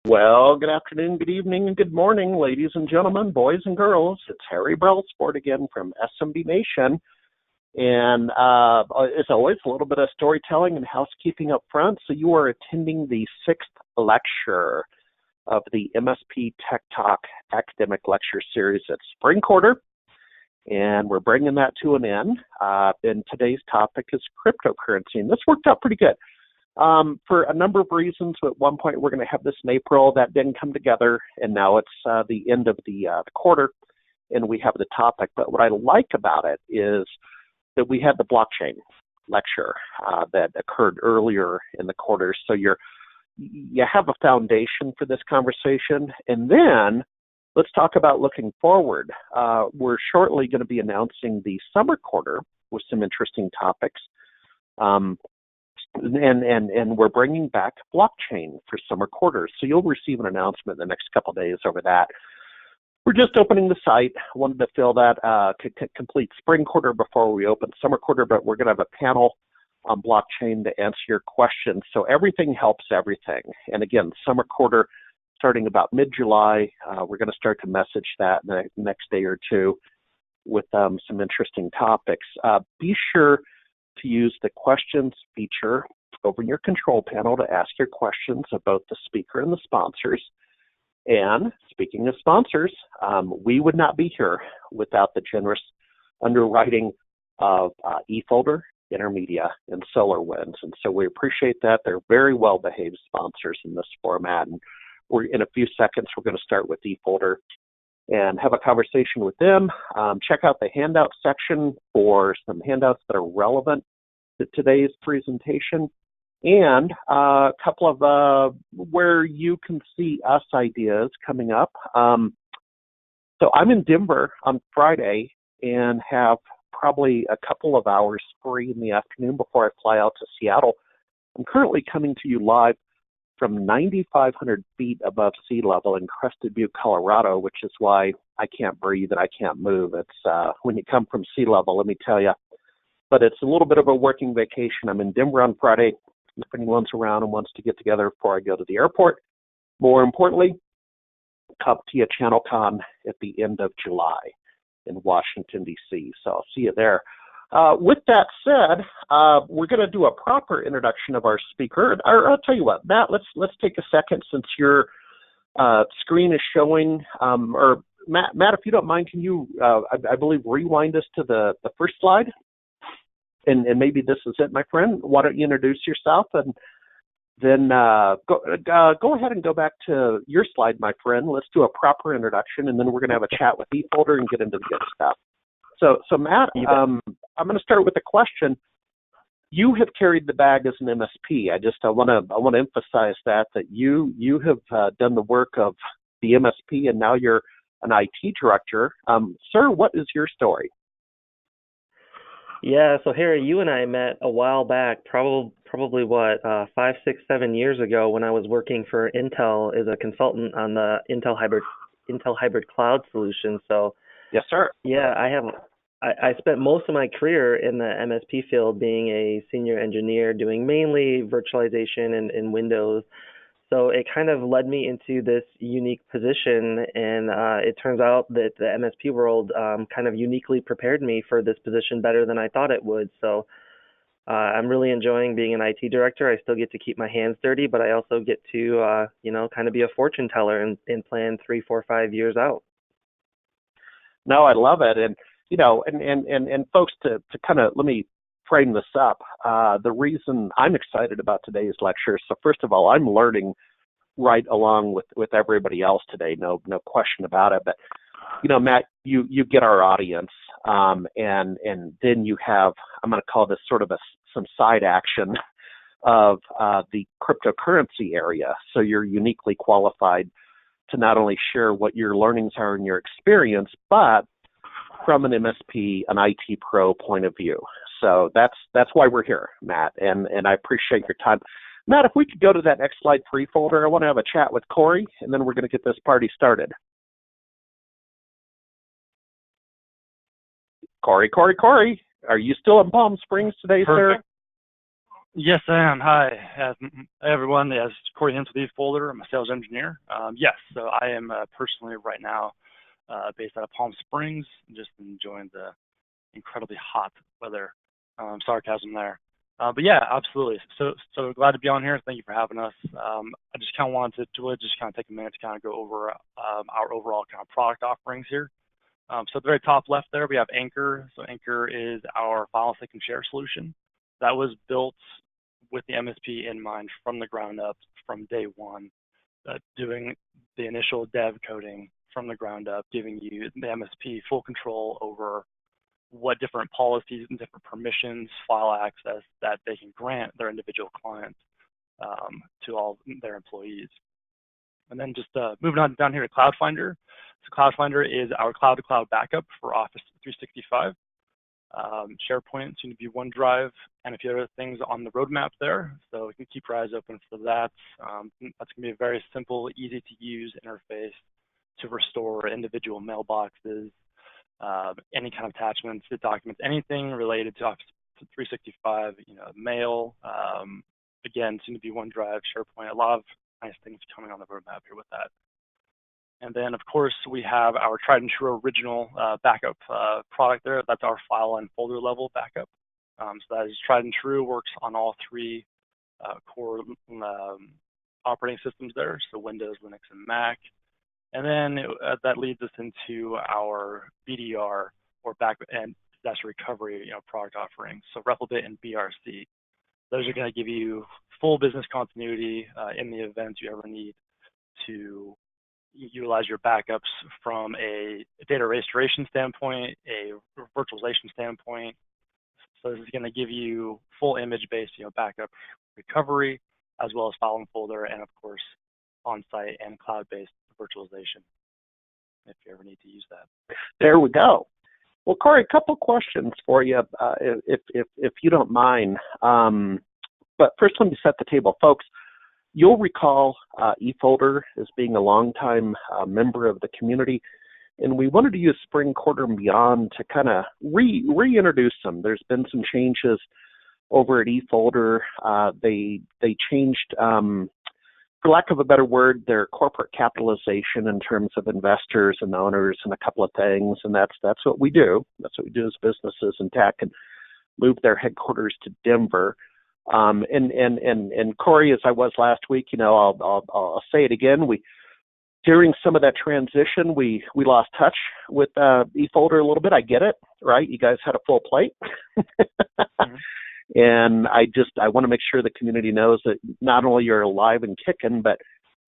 Well, good afternoon, good evening, and good morning, ladies and gentlemen, boys and girls. It's Harry Brellsport again from SMB Nation. And as always, a little bit of storytelling and housekeeping up front. So you are attending the 6th lecture of the MSP Tech Talk Academic Lecture Series at Spring Quarter. And we're bringing that to an end. And today's topic is cryptocurrency. And this worked out pretty good. For a number of reasons. At one point, we're going to have this in April. That didn't come together, and now it's the end of the quarter, and we have the topic. But what I like about it is that we had the blockchain lecture that occurred earlier in the quarter. So you have a foundation for this conversation, and then let's talk about looking forward. We're shortly going to be announcing the summer quarter with some interesting topics. And we're bringing back blockchain for summer quarters. So you'll receive an announcement in the next couple of days over that. We're just opening the site. I wanted to fill that complete spring quarter before we open summer quarter, but we're going to have a panel on blockchain to answer your questions. So everything helps everything. And again, summer quarter starting about mid-July. We're going to start to message that in the next day or two with some interesting topics. Be sure to use the questions feature over in your control panel to ask your questions of both the speaker and the sponsors. And speaking of sponsors, we would not be here without the generous underwriting of eFolder, Intermedia, and SolarWinds. And so we appreciate that. They're very well-behaved sponsors in this format. And in a few seconds, we're going to start with eFolder and have a conversation with them. Check out the handout section for some handouts that are relevant to today's presentation, and a couple of where you can see us ideas coming up. So I'm in Denver on Friday and have probably a couple of hours free in the afternoon before I fly out to Seattle. I'm currently coming to you live from 9,500 feet above sea level in Crested Butte, Colorado, which is why I can't breathe and I can't move. It's when you come from sea level, let me tell you. But it's a little bit of a working vacation. I'm in Denver on Friday. If anyone's around and wants to get together before I go to the airport. More importantly, CompTIA ChannelCon at the end of July in Washington, D.C. So I'll see you there. With that said, we're going to do a proper introduction of our speaker. Or I'll tell you what, Matt, let's take a second since your screen is showing. Or Matt, if you don't mind, can you, I believe, rewind us to the first slide? And maybe this is it, my friend. Why don't you introduce yourself and then go ahead and go back to your slide, my friend. Let's do a proper introduction, and then we're going to have a chat with eFolder and get into the good stuff. So Matt, I'm going to start with a question. You have carried the bag as an MSP. I want to emphasize that you have done the work of the MSP, and now you're an IT director. Sir, what is your story? Yeah, so Harry, you and I met a while back, probably what, 5, 6, 7 years ago when I was working for Intel as a consultant on the Intel hybrid cloud solution. So yes, sir. Yeah, I spent most of my career in the MSP field being a senior engineer doing mainly virtualization and Windows. So it kind of led me into this unique position, and it turns out that the MSP world kind of uniquely prepared me for this position better than I thought it would. So I'm really enjoying being an IT director. I still get to keep my hands dirty, but I also get to, kind of be a fortune teller and plan 3, 4, 5 years out. No, I love it. And, and folks, to kind of let me frame this up. The reason I'm excited about today's lecture, so first of all, I'm learning right along with everybody else today, no question about it. But, Matt, you get our audience, and then you have, I'm going to call this sort of some side action of the cryptocurrency area. So you're uniquely qualified to not only share what your learnings are and your experience, but from an MSP, an IT pro point of view. So that's why we're here, Matt, and I appreciate your time. Matt, if we could go to that next slide for eFolder, I want to have a chat with Corey, and then we're going to get this party started. Corey, are you still in Palm Springs today, Perfect. sir? Yes, I am. Hi, everyone. Yes, Corey Hintz with eFolder. I'm a sales engineer. Yes, so I am personally right now based out of Palm Springs, just enjoying the incredibly hot weather. Sarcasm there. But yeah, absolutely. So glad to be on here. Thank you for having us. I just kind of wanted to really just kind of take a minute to kind of go over our overall kind of product offerings here. So at the very top left there, we have Anchor. So Anchor is our file sync and share solution that was built with the MSP in mind from the ground up, from day one, doing the initial dev coding from the ground up, giving you the MSP full control over what different policies and different permissions, file access that they can grant their individual clients to all their employees. And then just moving on down here to Cloud Finder. So Cloud Finder is our cloud-to-cloud backup for Office 365, SharePoint, soon to be OneDrive, and a few other things on the roadmap there. So you can keep your eyes open for that. That's going to be a very simple, easy-to-use interface to restore individual mailboxes, any kind of attachments, documents, anything related to Office 365, mail, again, soon to be OneDrive, SharePoint, a lot of nice things coming on the roadmap here with that. And then, of course, we have our tried and true original backup product there. That's our file and folder level backup. So that is tried and true, works on all three core operating systems there, so Windows, Linux, and Mac. And then that leads us into our BDR, or back and disaster recovery, product offerings. So Replicate and BRC. Those are going to give you full business continuity in the event you ever need to utilize your backups from a data restoration standpoint, a virtualization standpoint. So this is going to give you full image-based, backup recovery, as well as file and folder, and of course, on-site and cloud-based virtualization, if you ever need to use that. There we go. Well, Corey, a couple questions for you, if you don't mind. But first, let me set the table, folks. You'll recall eFolder as being a longtime member of the community, and we wanted to use Spring Quarter and Beyond to kind of reintroduce them. There's been some changes over at eFolder. They changed, for lack of a better word, their corporate capitalization in terms of investors and owners and a couple of things, and that's what we do. That's what we do as businesses in tech, and move their headquarters to Denver. And Corey, as I was last week, I'll say it again. During some of that transition, we lost touch with eFolder a little bit. I get it, right? You guys had a full plate. Mm-hmm. And I want to make sure the community knows that not only you're alive and kicking, but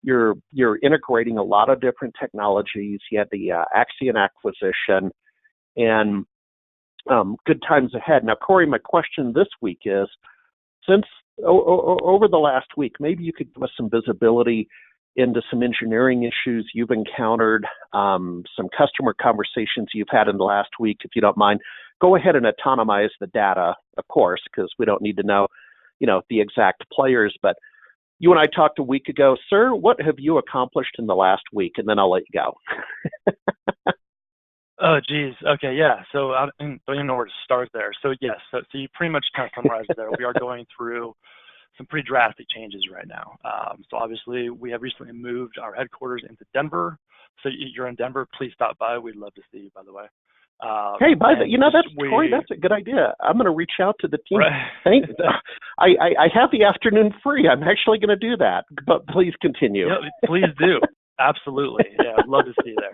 you're integrating a lot of different technologies. You had the Axion acquisition, and good times ahead. Now, Corey, my question this week is, since over the last week, maybe you could give us some visibility into some engineering issues you've encountered, some customer conversations you've had in the last week, if you don't mind. Go ahead and autonomize the data, of course, because we don't need to know, the exact players. But you and I talked a week ago, sir. What have you accomplished in the last week? And then I'll let you go. Oh, geez. Okay, yeah. So I don't even know where to start there. So yes, so you pretty much kind of summarized it there. We are going through some pretty drastic changes right now. So obviously, we have recently moved our headquarters into Denver. So you're in Denver, please stop by. We'd love to see you, by the way. Hey, Corey, that's a good idea. I'm going to reach out to the team. Right. I have the afternoon free. I'm actually going to do that, but please continue. Yeah, please do. Absolutely. Yeah, I'd love to see you there.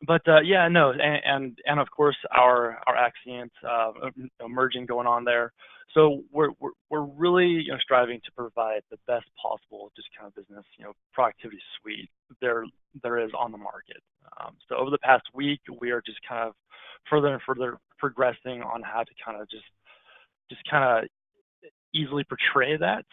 But yeah, no, and of course our Axion merging going on there. So we're really striving to provide the best possible just kind of business productivity suite there is on the market. So over the past week, we are just kind of further and further progressing on how to kind of just kind of easily portray that.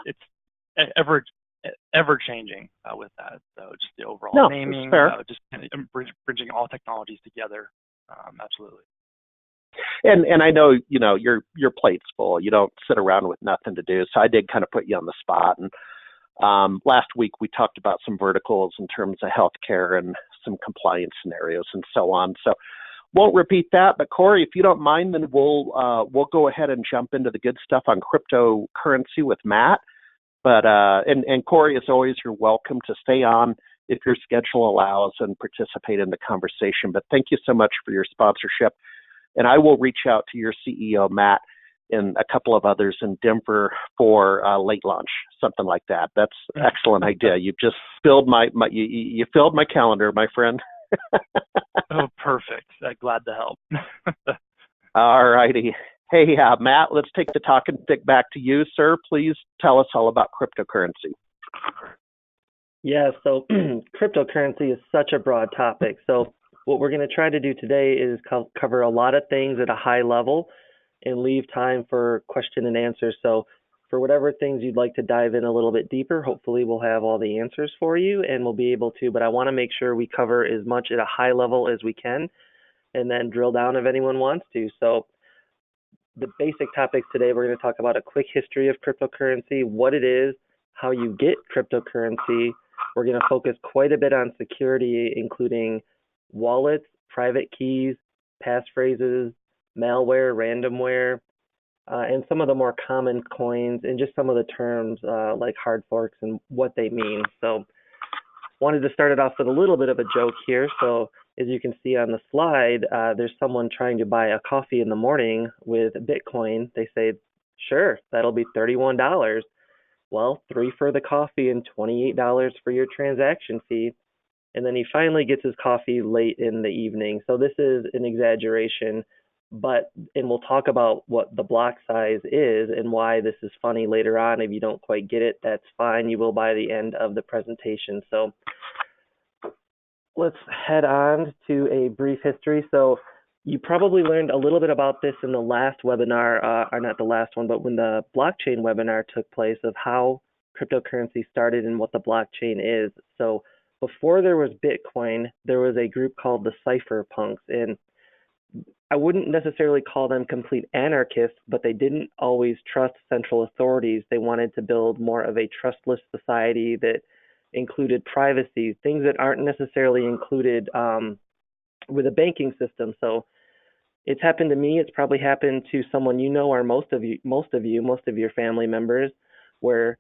It's ever changing with that. So just the overall naming, just kind of bridging all technologies together. Absolutely. And I know your plate's full. You don't sit around with nothing to do. So I did kind of put you on the spot. And last week we talked about some verticals in terms of healthcare and some compliance scenarios and so on. So Won't repeat that, but Corey, if you don't mind, then we'll go ahead and jump into the good stuff on cryptocurrency with Matt. But and Corey, as always, you're welcome to stay on if your schedule allows and participate in the conversation. But thank you so much for your sponsorship. And I will reach out to your CEO, Matt, and a couple of others in Denver for late lunch, something like that. That's an excellent idea. You've just filled you filled my calendar, my friend. Oh, perfect. Glad to help. All righty. Hey, Matt, let's take the talking stick back to you, sir. Please tell us all about cryptocurrency. Yeah, so cryptocurrency is such a broad topic. So what we're going to try to do today is cover a lot of things at a high level and leave time for question and answer. So for whatever things you'd like to dive in a little bit deeper, hopefully we'll have all the answers for you and we'll be able to. But I want to make sure we cover as much at a high level as we can and then drill down if anyone wants to. So the basic topics today, we're going to talk about a quick history of cryptocurrency, what it is, how you get cryptocurrency. We're going to focus quite a bit on security, including wallets, private keys, passphrases, malware, randomware, and some of the more common coins and just some of the terms like hard forks and what they mean. So wanted to start it off with a little bit of a joke here. So as you can see on the slide, there's someone trying to buy a coffee in the morning with Bitcoin. They say, sure, that'll be $31. Well, $3 for the coffee and $28 for your transaction fee. And then he finally gets his coffee late in the evening. So this is an exaggeration, and we'll talk about what the block size is and why this is funny later on. If you don't quite get it, that's fine. You will by the end of the presentation. So let's head on to a brief history. So you probably learned a little bit about this in the last webinar, or not the last one, but when the blockchain webinar took place of how cryptocurrency started and what the blockchain is. So before there was Bitcoin, there was a group called the cypherpunks, and I wouldn't necessarily call them complete anarchists, but they didn't always trust central authorities. They wanted to build more of a trustless society that included privacy, things that aren't necessarily included with a banking system. So it's happened to me. It's probably happened to someone you know, or most of your family members, where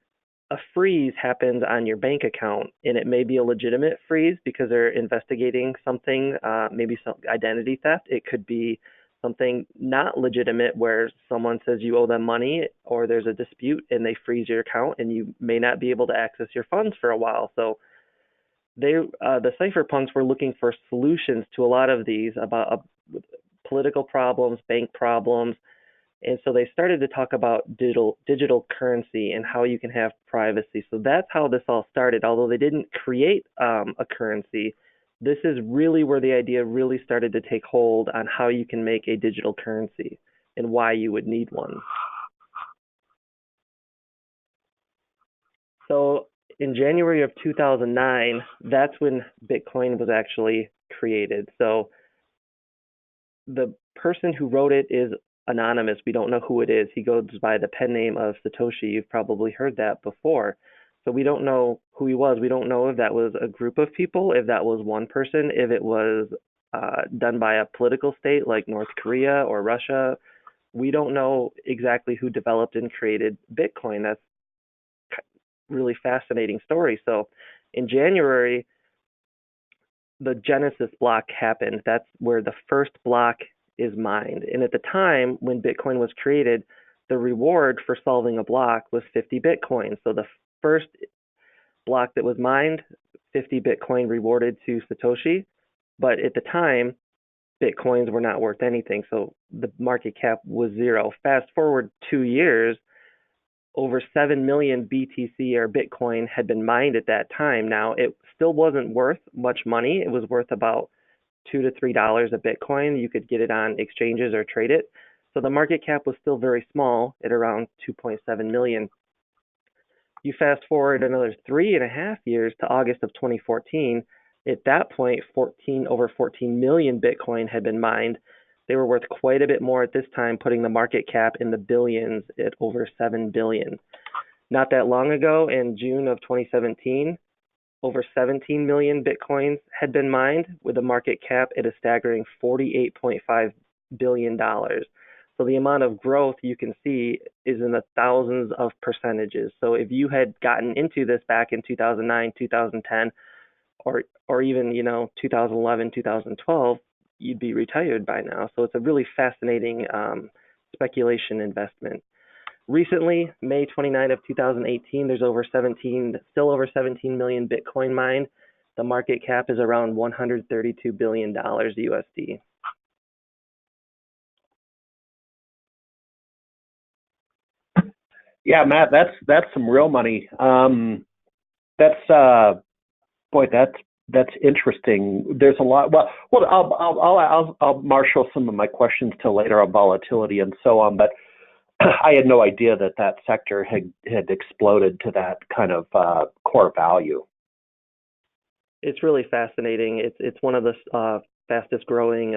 a freeze happens on your bank account, and it may be a legitimate freeze because they're investigating something, maybe some identity theft. It could be something not legitimate where someone says you owe them money or there's a dispute and they freeze your account and you may not be able to access your funds for a while. So the cypherpunks were looking for solutions to a lot of these about political problems, bank problems. And so they started to talk about digital currency and how you can have privacy. So that's how this all started. Although they didn't create a currency, this is really where the idea really started to take hold on how you can make a digital currency and why you would need one. So in January of 2009, that's when Bitcoin was actually created. So the person who wrote it is anonymous. We don't know who it is. He goes by the pen name of Satoshi. You've probably heard that before. So we don't know who he was. We don't know if that was a group of people, if that was one person, if it was done by a political state like North Korea or Russia. We don't know exactly who developed and created Bitcoin. That's a really fascinating story. So in January, the Genesis block happened. That's where the first block is mined. And at the time when Bitcoin was created, the reward for solving a block was 50 Bitcoin. So the first block that was mined, 50 Bitcoin rewarded to Satoshi. But at the time, Bitcoins were not worth anything. So the market cap was zero. Fast forward 2 years, over 7 million BTC or Bitcoin had been mined at that time. Now, it still wasn't worth much money. It was worth about $2 to $3 a Bitcoin. You could get it on exchanges or trade it. So the market cap was still very small at around 2.7 million. You fast forward another 3.5 years to August of 2014. At that point, over 14 million Bitcoin had been mined. They were worth quite a bit more at this time, putting the market cap in the billions at over 7 billion. Not that long ago, in June of 2017, over 17 million Bitcoins had been mined, with a market cap at a staggering $48.5 billion. So the amount of growth you can see is in the thousands of percentages. So if you had gotten into this back in 2009, 2010, or even 2011, 2012, you'd be retired by now. So it's a really fascinating speculation investment. Recently, May 29 of 2018, there's still over 17 million Bitcoin mined. The market cap is around $132 billion USD. Yeah, Matt, that's some real money. That's that's interesting. There's a lot. Well, I'll marshal some of my questions to later on volatility and so on. But I had no idea that sector had exploded to that kind of core value. It's really fascinating. It's one of the fastest growing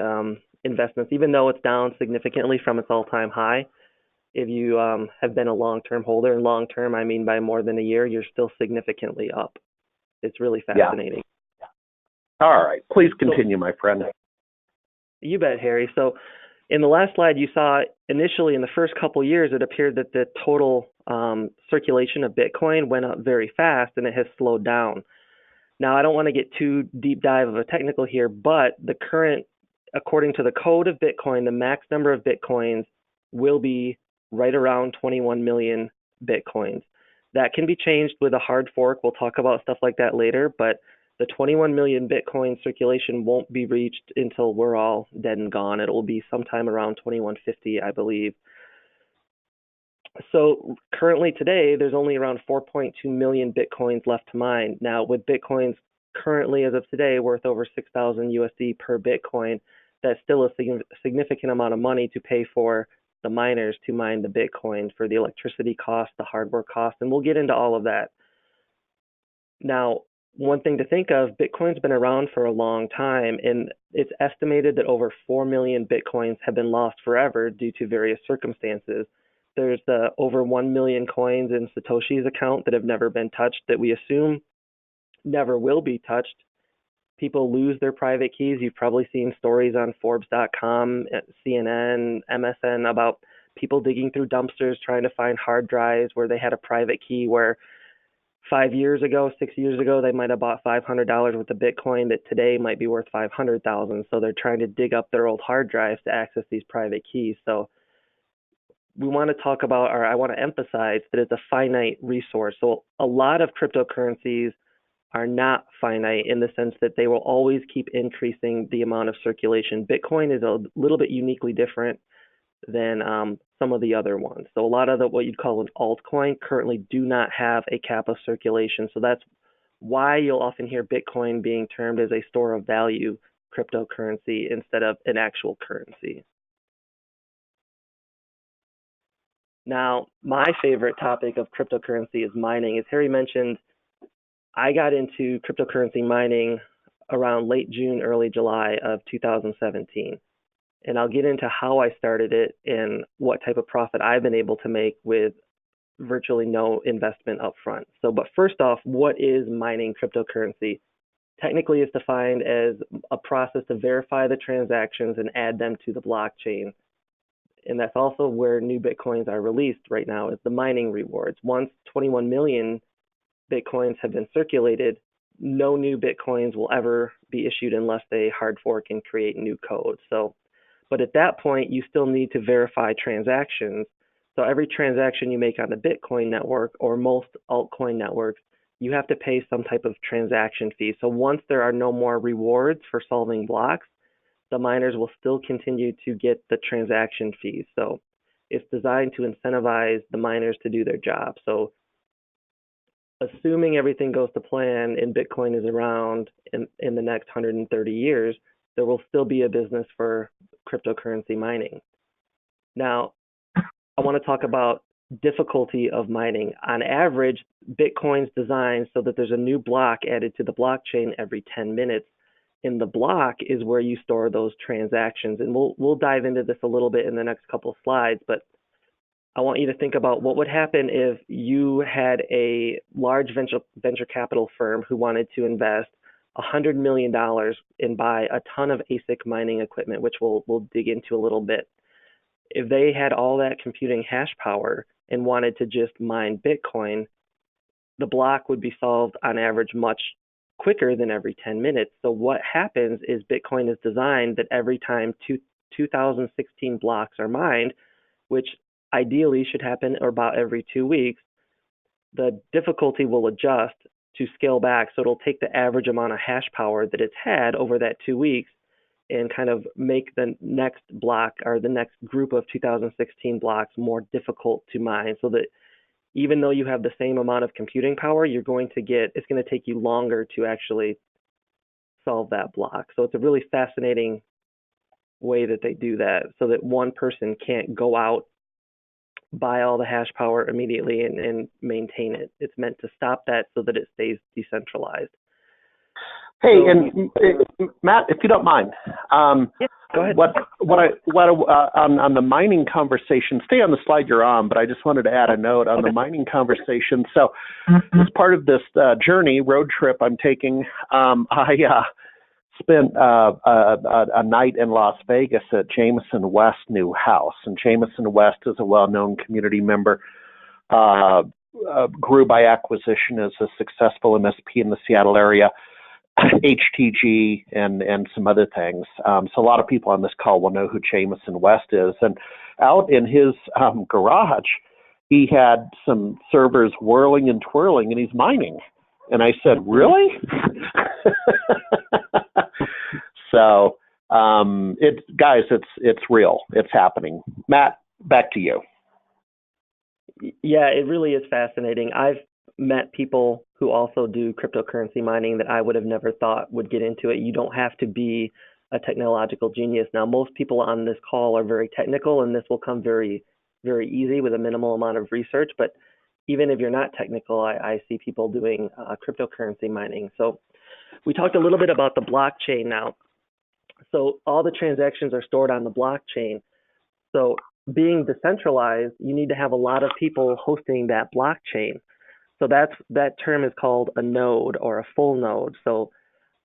investments, even though it's down significantly from its all-time high. If you have been a long-term holder, and long-term I mean by more than a year, you're still significantly up. It's really fascinating. Yeah. All right. Please continue, my friend. You bet, Harry. So in the last slide, you saw initially in the first couple years, it appeared that the total circulation of Bitcoin went up very fast, and it has slowed down. Now, I don't want to get too deep dive of a technical here, but the current, according to the code of Bitcoin, the max number of Bitcoins will be right around 21 million Bitcoins. That can be changed with a hard fork. We'll talk about stuff like that later, but the 21 million Bitcoin circulation won't be reached until we're all dead and gone. It will be sometime around 2150, I believe. So currently today, there's only around 4.2 million Bitcoins left to mine. Now, with Bitcoins currently, as of today, worth over 6,000 USD per Bitcoin, that's still a significant amount of money to pay for the miners to mine the Bitcoin, for the electricity cost, the hardware cost, and we'll get into all of that. Now, one thing to think of, Bitcoin's been around for a long time, and it's estimated that over 4 million Bitcoins have been lost forever due to various circumstances. There's the over 1 million coins in Satoshi's account that have never been touched, that we assume never will be touched. People lose their private keys. You've probably seen stories on Forbes.com, CNN, MSN about people digging through dumpsters trying to find hard drives where they had a private key, where 6 years ago, they might have bought $500 worth of Bitcoin that today might be worth $500,000. So they're trying to dig up their old hard drives to access these private keys. So we want to talk about, or I want to emphasize that it's a finite resource. So a lot of cryptocurrencies are not finite, in the sense that they will always keep increasing the amount of circulation. Bitcoin is a little bit uniquely different than some of the other ones. So a lot of what you'd call an altcoin currently do not have a cap of circulation. So that's why you'll often hear Bitcoin being termed as a store of value cryptocurrency instead of an actual currency. Now, my favorite topic of cryptocurrency is mining. As Harry mentioned, I got into cryptocurrency mining around late June, early July of 2017. And I'll get into how I started it and what type of profit I've been able to make with virtually no investment up front. So, but first off, what is mining cryptocurrency? Technically, it's defined as a process to verify the transactions and add them to the blockchain. And that's also where new Bitcoins are released right now, is the mining rewards. Once 21 million Bitcoins have been circulated, no new Bitcoins will ever be issued unless they hard fork and create new code. So, but at that point, you still need to verify transactions. So every transaction you make on the Bitcoin network, or most altcoin networks, you have to pay some type of transaction fee. So once there are no more rewards for solving blocks, the miners will still continue to get the transaction fees. So it's designed to incentivize the miners to do their job. So assuming everything goes to plan and Bitcoin is around in the next 130 years, there will still be a business for cryptocurrency mining. Now, I want to talk about difficulty of mining. On average, Bitcoin's designed so that there's a new block added to the blockchain every 10 minutes. And the block is where you store those transactions. And we'll dive into this a little bit in the next couple of slides, but I want you to think about what would happen if you had a large venture capital firm who wanted to invest $100 million and buy a ton of ASIC mining equipment, which we'll dig into a little bit. If they had all that computing hash power and wanted to just mine Bitcoin, the block would be solved on average much quicker than every 10 minutes. So what happens is Bitcoin is designed that every time 2016 blocks are mined, which ideally should happen about every 2 weeks, the difficulty will adjust to scale back. So it'll take the average amount of hash power that it's had over that 2 weeks and kind of make the next block or the next group of 2016 blocks more difficult to mine, so that even though you have the same amount of computing power, it's going to take you longer to actually solve that block. So it's a really fascinating way that they do that, so that one person can't go out, buy all the hash power immediately and maintain it. It's meant to stop that so that it stays decentralized. Hey, and Matt, if you don't mind, yeah, go ahead. On the mining conversation, stay on the slide you're on, but I just wanted to add a note on the mining conversation. So, as part of this road trip I'm taking, I spent a night in Las Vegas at Jameson West's new house, and Jameson West is a well-known community member. Grew by acquisition as a successful MSP in the Seattle area. HTG and some other things. So a lot of people on this call will know who Jameson West is. And out in his garage, he had some servers whirling and twirling, and he's mining. And I said, really? So, it's real. It's happening. Matt, back to you. Yeah, it really is fascinating. I've met people who also do cryptocurrency mining that I would have never thought would get into it. You don't have to be a technological genius. Now, most people on this call are very technical, and this will come very, very easy with a minimal amount of research. But even if you're not technical, I see people doing cryptocurrency mining. So we talked a little bit about the blockchain now. So all the transactions are stored on the blockchain. So being decentralized, you need to have a lot of people hosting that blockchain. So that term is called a node or a full node. So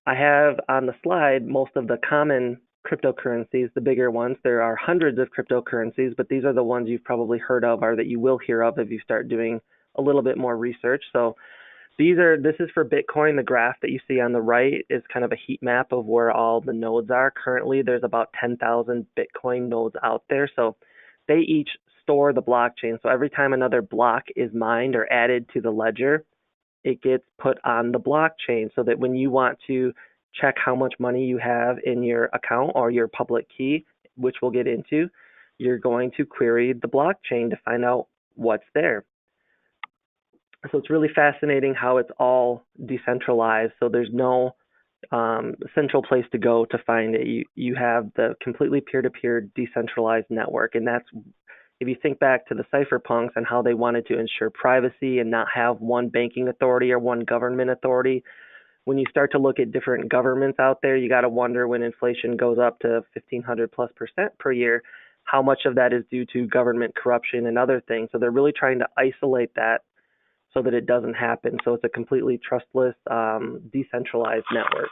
I have on the slide most of the common cryptocurrencies, the bigger ones. There are hundreds of cryptocurrencies, but these are the ones you've probably heard of or that you will hear of if you start doing a little bit more research. So this is for Bitcoin. The graph that you see on the right is kind of a heat map of where all the nodes are. Currently, there's about 10,000 Bitcoin nodes out there. So they each store the blockchain. So every time another block is mined or added to the ledger, it gets put on the blockchain, so that when you want to check how much money you have in your account or your public key, which we'll get into, you're going to query the blockchain to find out what's there. So it's really fascinating how it's all decentralized. So there's no central place to go to find it. You have the completely peer-to-peer decentralized network, and that's, if you think back to the cypherpunks and how they wanted to ensure privacy and not have one banking authority or one government authority, when you start to look at different governments out there, you got to wonder, when inflation goes up to 1,500+% per year, how much of that is due to government corruption and other things. So they're really trying to isolate that so that it doesn't happen. So it's a completely trustless, decentralized network.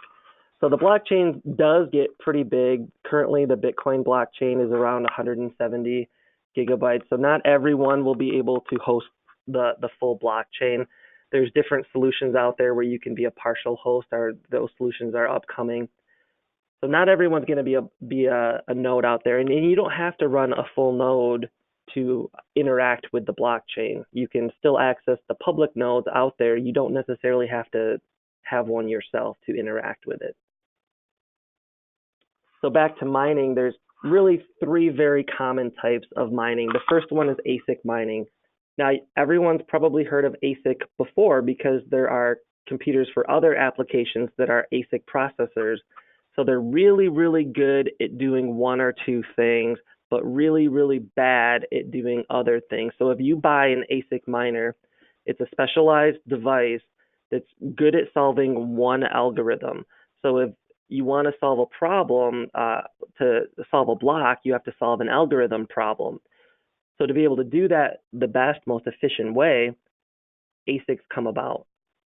So the blockchain does get pretty big. Currently, the Bitcoin blockchain is around 170 gigabytes. So not everyone will be able to host the full blockchain. There's different solutions out there where you can be a partial host, or those solutions are upcoming. So not everyone's going to be a node out there, and you don't have to run a full node to interact with the blockchain. You can still access the public nodes out there. You don't necessarily have to have one yourself to interact with it. So back to mining, there's really three very common types of mining. The first one is ASIC mining. Now, everyone's probably heard of ASIC before because there are computers for other applications that are ASIC processors. So they're really, really good at doing one or two things, but really, really bad at doing other things. So if you buy an ASIC miner, it's a specialized device that's good at solving one algorithm. So if you want to solve a problem, to solve a block, you have to solve an algorithm problem. So to be able to do that the best, most efficient way, ASICs come about.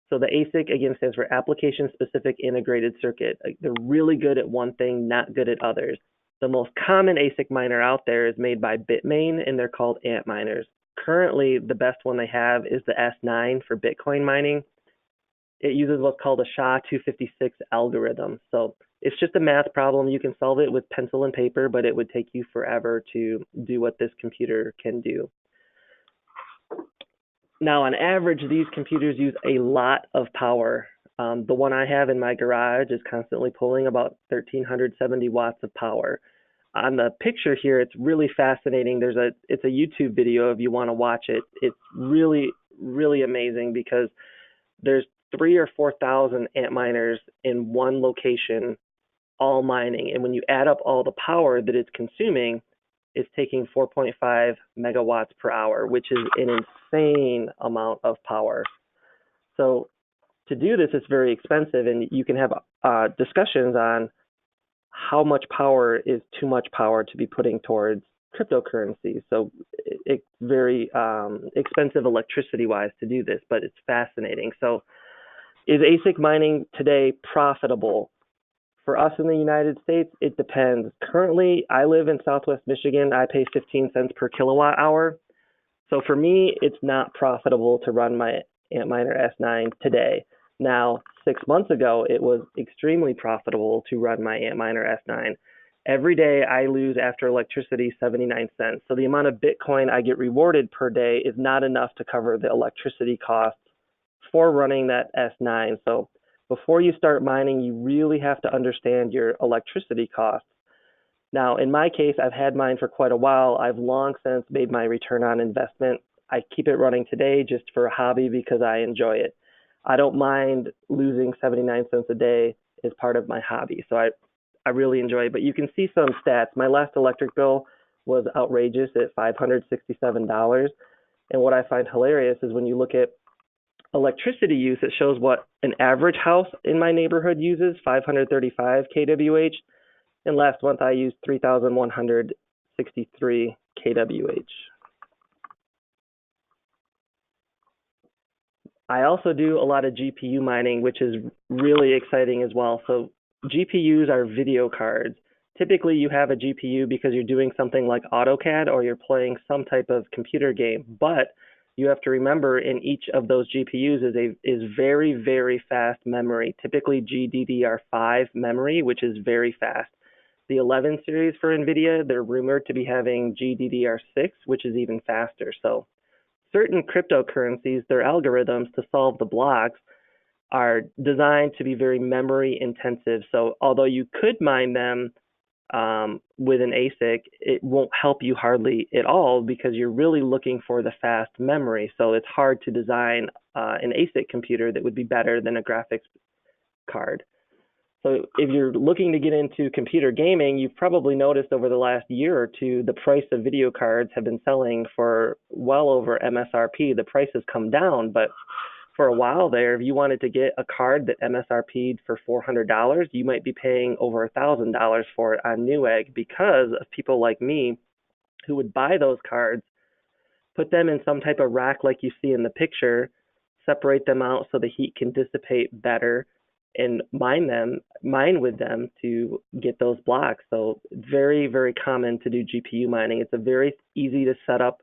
So the ASIC, again, stands for Application-Specific Integrated Circuit. They're really good at one thing, not good at others. The most common ASIC miner out there is made by Bitmain, and they're called Antminers. Currently, the best one they have is the S9 for Bitcoin mining. It uses what's called a SHA-256 algorithm. So it's just a math problem. You can solve it with pencil and paper, but it would take you forever to do what this computer can do. Now, on average, these computers use a lot of power. The one I have in my garage is constantly pulling about 1,370 watts of power. On the picture here, it's really fascinating. It's a YouTube video if you want to watch it. It's really, really amazing because there's 3,000 or 4,000 Antminers in one location, all mining. And when you add up all the power that it's consuming, it's taking 4.5 megawatts per hour, which is an insane amount of power. So to do this, it's very expensive, and you can have discussions on how much power is too much power to be putting towards cryptocurrency. So it's very expensive electricity-wise to do this, but it's fascinating. So is ASIC mining today profitable? For us in the United States, it depends. Currently, I live in Southwest Michigan. I pay 15 cents per kilowatt hour. So for me, it's not profitable to run my Antminer S9 today. Now, 6 months ago, it was extremely profitable to run my Antminer S9. Every day I lose after electricity 79 cents. So the amount of Bitcoin I get rewarded per day is not enough to cover the electricity costs for running that S9. So before you start mining, you really have to understand your electricity costs. Now, in my case, I've had mine for quite a while. I've long since made my return on investment. I keep it running today just for a hobby because I enjoy it. I don't mind losing 79 cents a day as part of my hobby. So I really enjoy it. But you can see some stats. My last electric bill was outrageous at $567. And what I find hilarious is when you look at electricity use, it shows what an average house in my neighborhood uses, 535 kWh. And last month I used 3,163 kWh. I also do a lot of GPU mining, which is really exciting as well. So GPUs are video cards. Typically you have a GPU because you're doing something like AutoCAD or you're playing some type of computer game. But you have to remember in each of those GPUs is very, very fast memory, typically GDDR5 memory, which is very fast. The 11 series for NVIDIA, they're rumored to be having GDDR6, which is even faster. So certain cryptocurrencies, their algorithms to solve the blocks are designed to be very memory intensive. So although you could mine them with an ASIC, it won't help you hardly at all because you're really looking for the fast memory. So it's hard to design an ASIC computer that would be better than a graphics card. So if you're looking to get into computer gaming, you've probably noticed over the last year or two, the price of video cards have been selling for well over MSRP. The price has come down, but for a while there, if you wanted to get a card that MSRP'd for $400, you might be paying over $1,000 for it on Newegg because of people like me who would buy those cards, put them in some type of rack like you see in the picture, separate them out so the heat can dissipate better, and mine with them to get those blocks. So very, very common to do GPU mining. It's a very easy to set up,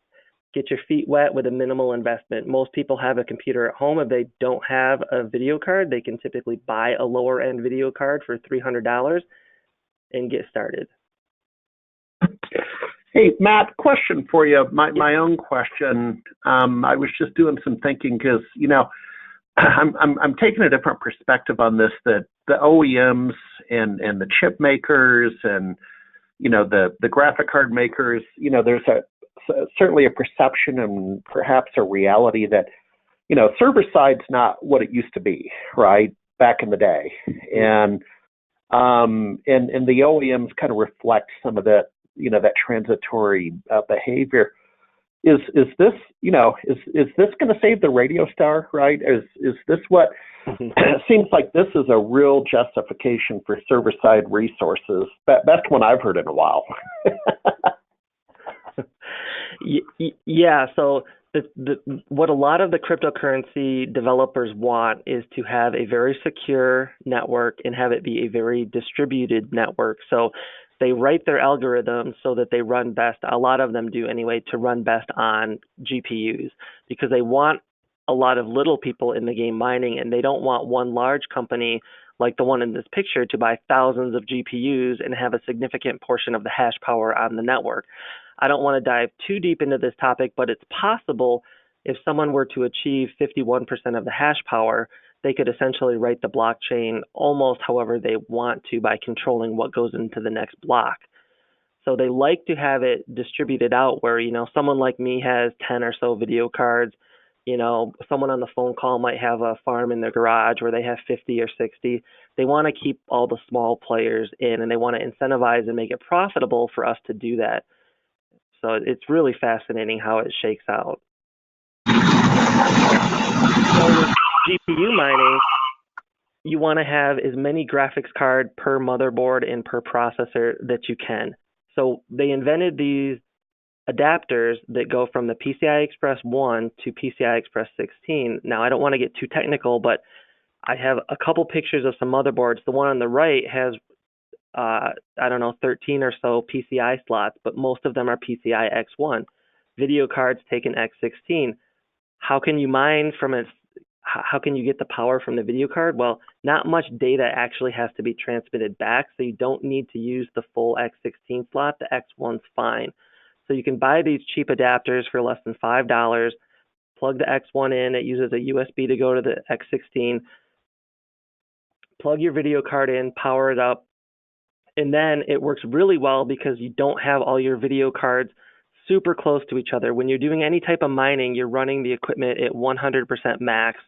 get your feet wet with a minimal investment. Most people have a computer at home. If they don't have a video card, they can typically buy a lower end video card for $300 and get started. Hey, Matt, question for you. My own question. I was just doing some thinking because, I'm taking a different perspective on this, that the OEMs and the chip makers and, the graphic card makers, there's certainly a perception and perhaps a reality that, server side's not what it used to be, right, back in the day. And the OEMs kind of reflect some of that, that transitory behavior. Is this, is this going to save the radio star, right? Is this what it seems like this is a real justification for server-side resources? Best one I've heard in a while. Yeah, so what a lot of the cryptocurrency developers want is to have a very secure network and have it be a very distributed network. So they write their algorithms so that they run best, a lot of them do anyway, to run best on GPUs because they want a lot of little people in the game mining and they don't want one large company like the one in this picture to buy thousands of GPUs and have a significant portion of the hash power on the network. I don't want to dive too deep into this topic, but it's possible if someone were to achieve 51% of the hash power, they could essentially write the blockchain almost however they want to by controlling what goes into the next block. So they like to have it distributed out where, someone like me has 10 or so video cards. Someone on the phone call might have a farm in their garage where they have 50 or 60. They want to keep all the small players in and they want to incentivize and make it profitable for us to do that. So it's really fascinating how it shakes out. So with GPU mining, you want to have as many graphics card per motherboard and per processor that you can. So they invented these adapters that go from the PCI Express 1 to PCI Express 16. Now, I don't want to get too technical, but I have a couple pictures of some motherboards. The one on the right has 13 or so PCI slots, but most of them are PCI X1. Video cards take an X16. How can you mine from it? How can you get the power from the video card? Well, not much data actually has to be transmitted back, so you don't need to use the full X16 slot. The X1's fine. So you can buy these cheap adapters for less than $5, plug the X1 in, it uses a USB to go to the X16, plug your video card in, power it up, and then it works really well because you don't have all your video cards super close to each other. When you're doing any type of mining, you're running the equipment at 100% max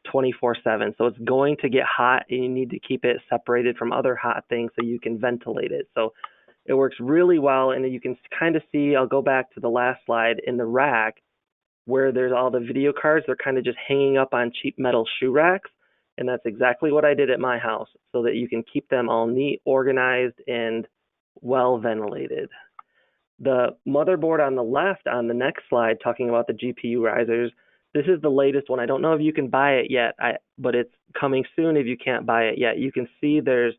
24/7. So it's going to get hot and you need to keep it separated from other hot things so you can ventilate it. So it works really well, and you can kind of see, I'll go back to the last slide, in the rack where there's all the video cards, they're kind of just hanging up on cheap metal shoe racks. And that's exactly what I did at my house so that you can keep them all neat, organized, and well ventilated. The motherboard on the left on the next slide, talking about the GPU risers, this is the latest one. I don't know if you can buy it yet, but it's coming soon if you can't buy it yet. You can see there's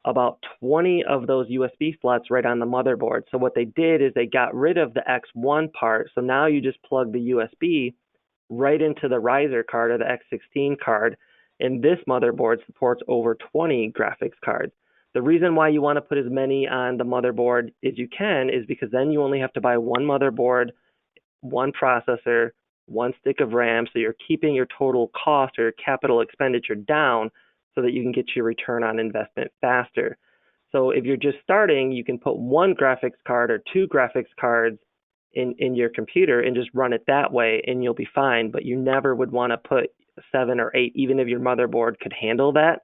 about 20 of those USB slots right on the motherboard. So what they did is they got rid of the X1 part. So now you just plug the USB right into the riser card or the X16 card. And this motherboard supports over 20 graphics cards. The reason why you want to put as many on the motherboard as you can is because then you only have to buy one motherboard, one processor, one stick of RAM. So you're keeping your total cost or capital expenditure down so that you can get your return on investment faster. So if you're just starting, you can put one graphics card or two graphics cards in your computer and just run it that way and you'll be fine. But you never would want to put 7 or 8, even if your motherboard could handle that,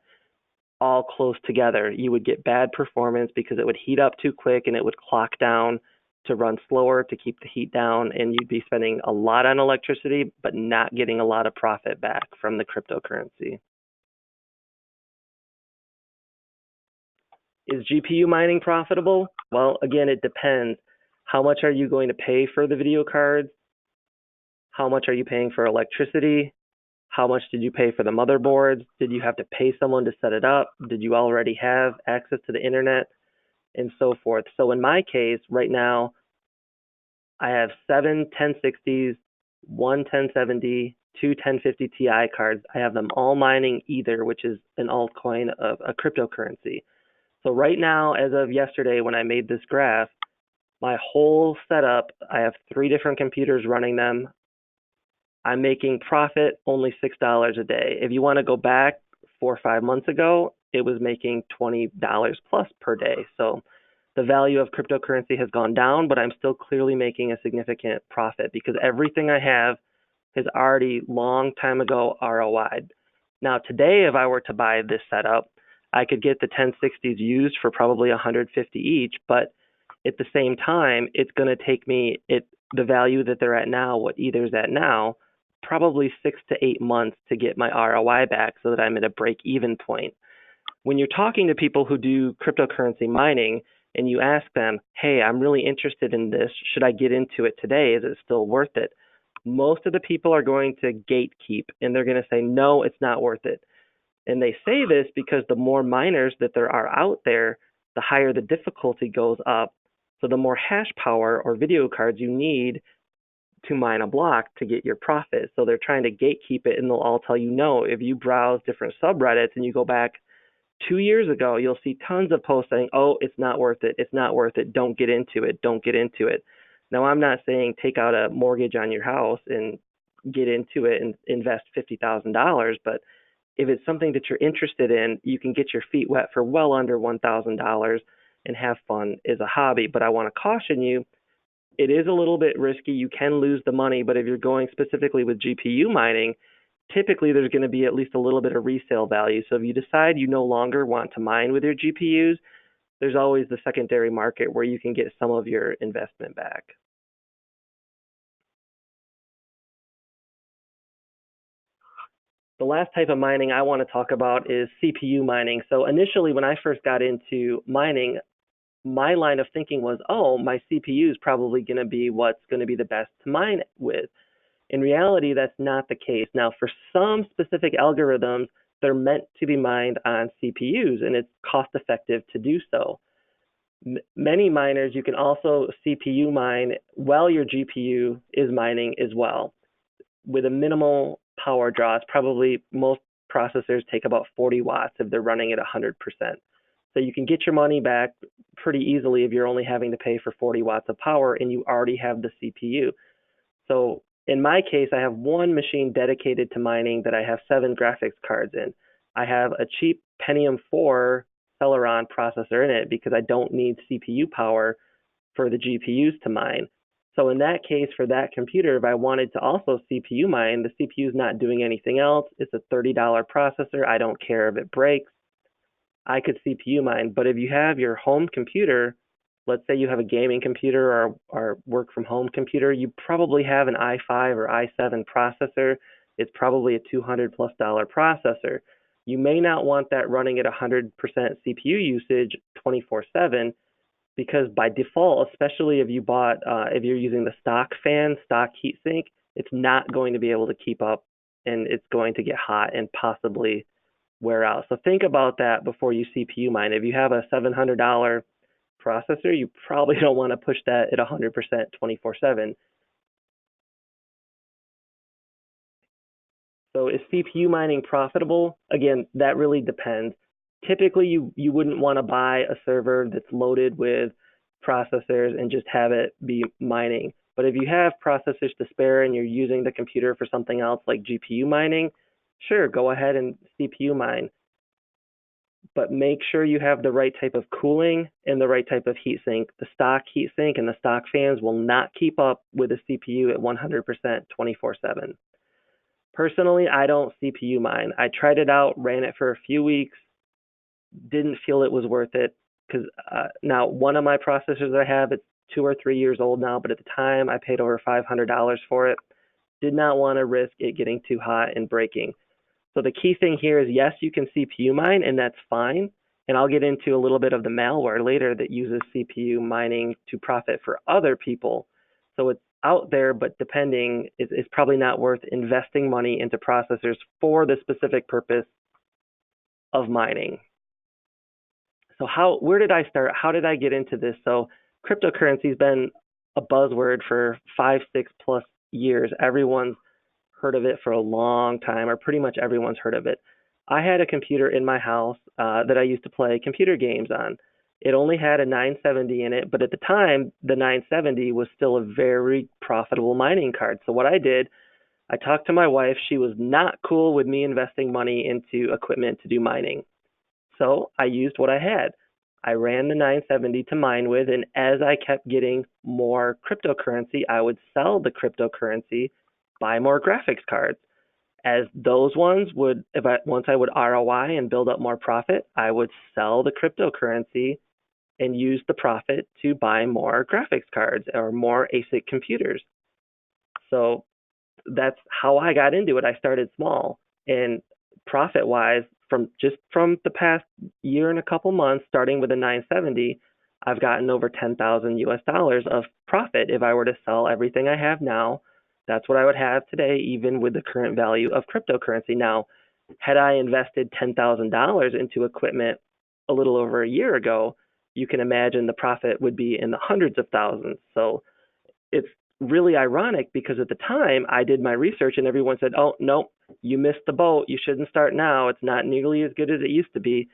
all close together. You would get bad performance because it would heat up too quick and it would clock down to run slower to keep the heat down, and you'd be spending a lot on electricity but not getting a lot of profit back from the cryptocurrency. Is GPU mining profitable? Well, again, it depends. How much are you going to pay for the video cards? How much are you paying for electricity? How much did you pay for the motherboards? Did you have to pay someone to set it up? Did you already have access to the internet? And so forth. So in my case, right now, I have 7 1060s, 1 1070, 2 1050 Ti cards. I have them all mining Ether, which is an altcoin of a cryptocurrency. So right now, as of yesterday, when I made this graph, my whole setup, I have 3 different computers running them. I'm making profit only $6 a day. If you want to go back 4 or 5 months ago, it was making $20 plus per day. So the value of cryptocurrency has gone down, but I'm still clearly making a significant profit because everything I have has already long time ago ROI'd. Now today, if I were to buy this setup, I could get the 1060s used for probably $150 each, but at the same time, it's going to take me the value that they're at now, what Ether's at now, probably 6 to 8 months to get my ROI back so that I'm at a break-even point. When you're talking to people who do cryptocurrency mining, and you ask them, hey, I'm really interested in this. Should I get into it today? Is it still worth it? Most of the people are going to gatekeep, and they're going to say, no, it's not worth it. And they say this because the more miners that there are out there, the higher the difficulty goes up. So the more hash power or video cards you need to mine a block to get your profit. So they're trying to gatekeep it, and they'll all tell you no. If you browse different subreddits and you go back 2 years ago, you'll see tons of posts saying, oh, it's not worth it. It's not worth it. Don't get into it. Don't get into it. Now, I'm not saying take out a mortgage on your house and get into it and invest $50,000, but if it's something that you're interested in, you can get your feet wet for well under $1,000 and have fun as a hobby. But I want to caution you, it is a little bit risky. You can lose the money, but if you're going specifically with GPU mining, typically there's going to be at least a little bit of resale value. So if you decide you no longer want to mine with your GPUs, there's always the secondary market where you can get some of your investment back. The last type of mining I want to talk about is CPU mining. So initially, when I first got into mining, my line of thinking was, oh, my CPU is probably going to be what's going to be the best to mine with. In reality, that's not the case. Now, for some specific algorithms, they're meant to be mined on CPUs, and it's cost effective to do so. Many miners, you can also CPU mine while your GPU is mining as well, with a minimal power draw. It's probably, most processors take about 40 watts if they're running at 100%. So you can get your money back pretty easily if you're only having to pay for 40 watts of power and you already have the CPU. So in my case, I have one machine dedicated to mining that I have 7 graphics cards in. I have a cheap Pentium 4 Celeron processor in it because I don't need CPU power for the GPUs to mine. So in that case, for that computer, if I wanted to also CPU mine, the CPU is not doing anything else. It's a $30 processor. I don't care if it breaks. I could CPU mine. But if you have your home computer, let's say you have a gaming computer or work from home computer, you probably have an i5 or i7 processor. It's probably a $200+ processor. You may not want that running at 100% CPU usage 24/7, because by default, especially if if you're using the stock fan, stock heatsink, it's not going to be able to keep up, and it's going to get hot and possibly wear out. So think about that before you CPU mine. If you have a $700 processor, you probably don't want to push that at 100% 24/7. So is CPU mining profitable? Again, that really depends. Typically, you wouldn't want to buy a server that's loaded with processors and just have it be mining. But if you have processors to spare and you're using the computer for something else like GPU mining, sure, go ahead and CPU mine. But make sure you have the right type of cooling and the right type of heatsink. The stock heatsink and the stock fans will not keep up with a CPU at 100% 24/7. Personally, I don't CPU mine. I tried it out, ran it for a few weeks, didn't feel it was worth it, because now one of my processors I have, it's 2 or 3 years old now, but at the time I paid over $500 for it. Did not want to risk it getting too hot and breaking. So the key thing here is, yes, you can CPU mine, and that's fine. And I'll get into a little bit of the malware later that uses CPU mining to profit for other people. So it's out there, but depending, it's probably not worth investing money into processors for the specific purpose of mining. So where did I start? How did I get into this? So cryptocurrency has been a buzzword for 5-6+ years. Everyone's heard of it for a long time, or pretty much everyone's heard of it. I had a computer in my house that I used to play computer games on. It only had a 970 in it, but at the time, the 970 was still a very profitable mining card. So what I did, I talked to my wife. She was not cool with me investing money into equipment to do mining. So I used what I had. I ran the 970 to mine with, and as I kept getting more cryptocurrency, I would sell the cryptocurrency, buy more graphics cards. As those ones would, once I would ROI and build up more profit, I would sell the cryptocurrency and use the profit to buy more graphics cards or more ASIC computers. So that's how I got into it. I started small, and profit-wise, from the past year and a couple months, starting with a 970, I've gotten over 10,000 US dollars of profit. If I were to sell everything I have now, that's what I would have today, even with the current value of cryptocurrency. Now, had I invested $10,000 into equipment a little over a year ago, you can imagine the profit would be in the hundreds of thousands. So it's really ironic because at the time I did my research and everyone said, oh, no, you missed the boat. You shouldn't start now. It's not nearly as good as it used to be.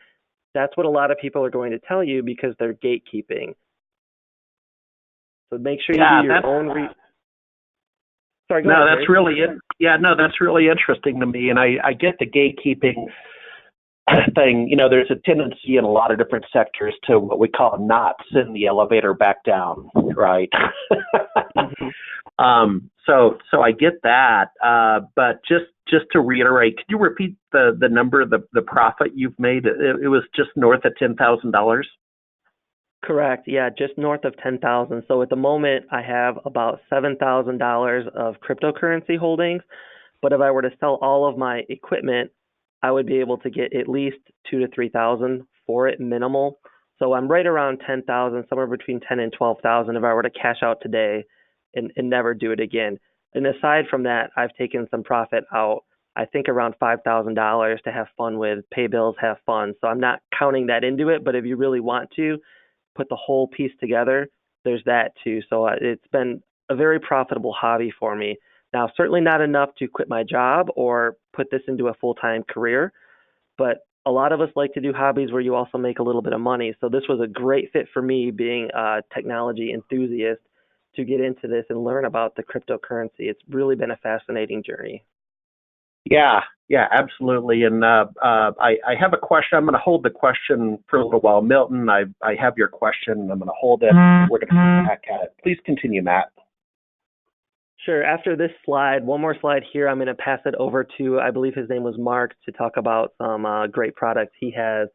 That's what a lot of people are going to tell you because they're gatekeeping. So make sure you do your own Sorry, go ahead, that's that's really interesting to me. And I get the gatekeeping thing. You know, there's a tendency in a lot of different sectors to what we call knots in the elevator back down, right? So I get that. But just to reiterate, could you repeat the number, the profit you've made? It was just north of $10,000. Correct. Yeah, just north of 10,000. So at the moment, I have about $7,000 of cryptocurrency holdings. But if I were to sell all of my equipment, I would be able to get at least 2,000 to 3,000 for it minimal. So I'm right around 10,000, somewhere between 10 and 12,000 if I were to cash out today and never do it again. And aside from that, I've taken some profit out, I think around $5,000 to have fun with, pay bills, have fun. So I'm not counting that into it, but if you really want to put the whole piece together, there's that too. So it's been a very profitable hobby for me. Now, certainly not enough to quit my job or put this into a full-time career, but a lot of us like to do hobbies where you also make a little bit of money. So this was a great fit for me, being a technology enthusiast, to get into this and learn about the cryptocurrency. It's really been a fascinating journey. Yeah, absolutely. And I have a question. I'm going to hold the question for a little while. Milton, I have your question. I'm going to hold it. We're going to come back at it. Please continue, Matt. Sure. After this slide, one more slide here, I'm going to pass it over to, I believe his name was Mark, to talk about some great products he has.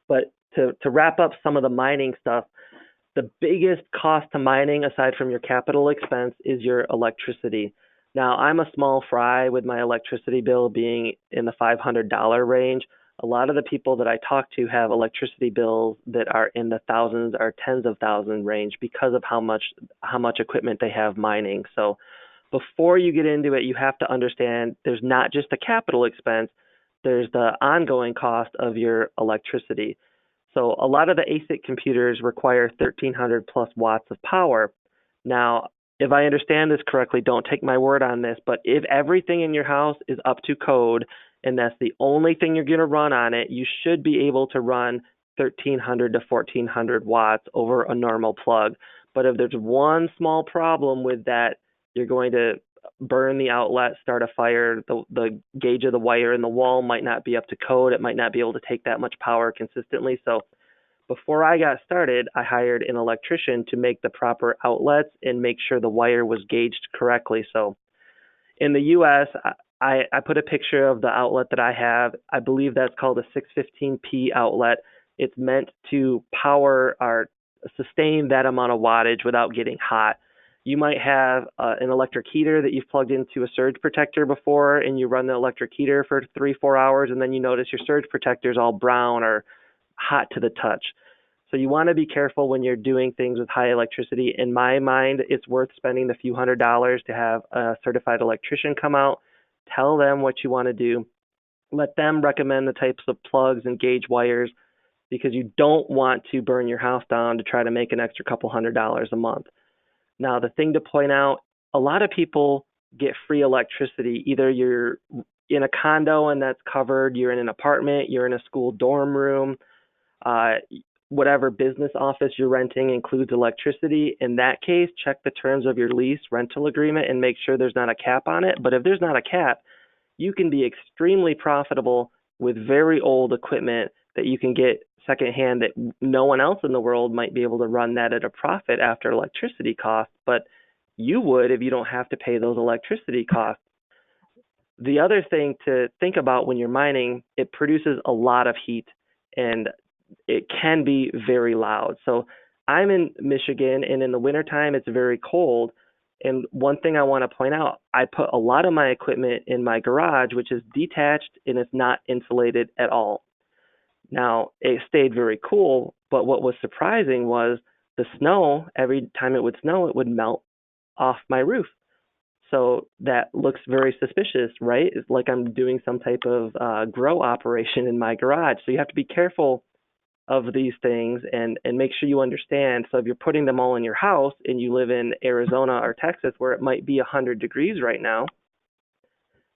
But to wrap up some of the mining stuff, the biggest cost to mining, aside from your capital expense, is your electricity. Now, I'm a small fry with my electricity bill being in the $500 range. A lot of the people that I talk to have electricity bills that are in the thousands or tens of thousands range because of how much equipment they have mining. So before you get into it, you have to understand there's not just a capital expense, there's the ongoing cost of your electricity. So a lot of the ASIC computers require 1,300 plus watts of power. Now, if I understand this correctly, don't take my word on this, but if everything in your house is up to code and that's the only thing you're going to run on it, you should be able to run 1,300 to 1,400 watts over a normal plug. But if there's one small problem with that, you're going to burn the outlet, start a fire, the gauge of the wire in the wall might not be up to code. It might not be able to take that much power consistently. So before I got started, I hired an electrician to make the proper outlets and make sure the wire was gauged correctly. So in the US, I put a picture of the outlet that I have. I believe that's called a 615P outlet. It's meant to power or sustain that amount of wattage without getting hot. You might have an electric heater that you've plugged into a surge protector before, and you run the electric heater for 3-4 hours, and then you notice your surge protector is all brown or hot to the touch. So you want to be careful when you're doing things with high electricity. In my mind, it's worth spending the few $100s to have a certified electrician come out, tell them what you want to do, let them recommend the types of plugs and gauge wires, because you don't want to burn your house down to try to make an extra couple $100s a month. Now, the thing to point out, a lot of people get free electricity. Either you're in a condo and that's covered, you're in an apartment, you're in a school dorm room, whatever business office you're renting includes electricity. In that case, check the terms of your lease rental agreement and make sure there's not a cap on it. But if there's not a cap, you can be extremely profitable with very old equipment that you can get secondhand that no one else in the world might be able to run that at a profit after electricity costs, but you would if you don't have to pay those electricity costs. The other thing to think about when you're mining, it produces a lot of heat and it can be very loud. So I'm in Michigan, and in the wintertime, it's very cold. And one thing I want to point out, I put a lot of my equipment in my garage, which is detached and it's not insulated at all. Now, it stayed very cool, but what was surprising was the snow, every time it would snow, it would melt off my roof. So that looks very suspicious, right? It's like I'm doing some type of grow operation in my garage. So you have to be careful of these things and make sure you understand. So if you're putting them all in your house and you live in Arizona or Texas where it might be 100 degrees right now,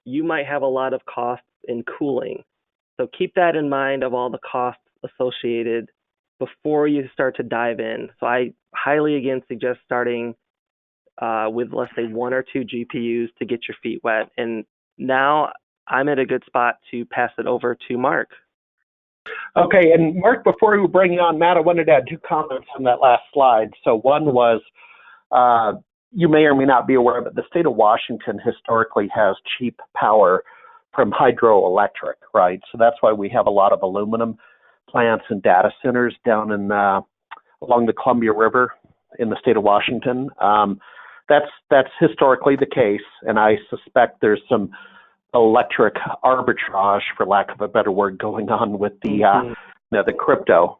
you might have a lot of costs in cooling. So keep that in mind of all the costs associated before you start to dive in. So I highly again suggest starting with, let's say, 1 or 2 GPUs to get your feet wet. And now I'm at a good spot to pass it over to Mark. Okay, and Mark, before we bring you on, Matt, I wanted to add 2 comments on that last slide. So one was, you may or may not be aware, but the state of Washington historically has cheap power from hydroelectric, right? So that's why we have a lot of aluminum plants and data centers down in along the Columbia River in the state of Washington. That's historically the case, and I suspect there's some electric arbitrage, for lack of a better word, going on with the crypto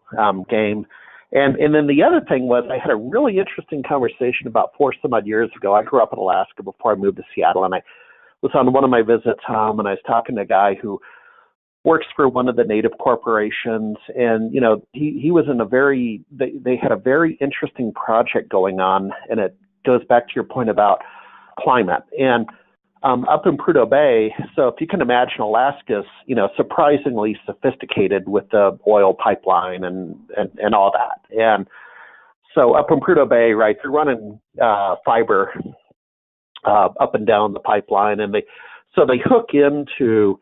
game. And then the other thing was, I had a really interesting conversation about 4 some odd years ago. I grew up in Alaska before I moved to Seattle, and I was on one of my visits home, and I was talking to a guy who works for one of the native corporations, and he was in they had a very interesting project going on, and it goes back to your point about climate. And up in Prudhoe Bay, so if you can imagine, Alaska's surprisingly sophisticated with the oil pipeline and all that. And so up in Prudhoe Bay, right, they're running fiber up and down the pipeline, and they hook into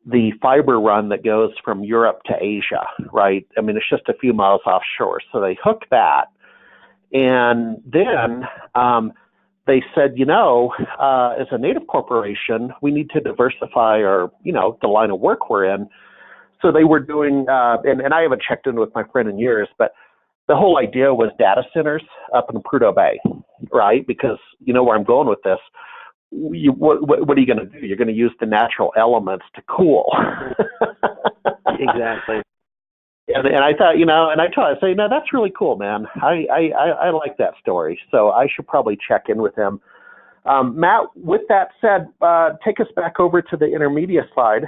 the fiber run that goes from Europe to Asia, right? I mean, it's just a few miles offshore. So they hook that, and then they said, as a native corporation, we need to diversify our, the line of work we're in. So they were doing, and I haven't checked in with my friend in years, but the whole idea was data centers up in Prudhoe Bay, right? Because you know where I'm going with this. What are you going to do? You're going to use the natural elements to cool. Exactly. And I thought, I say, no, that's really cool, man. I like that story. So I should probably check in with him. Matt, with that said, take us back over to the intermedia slide.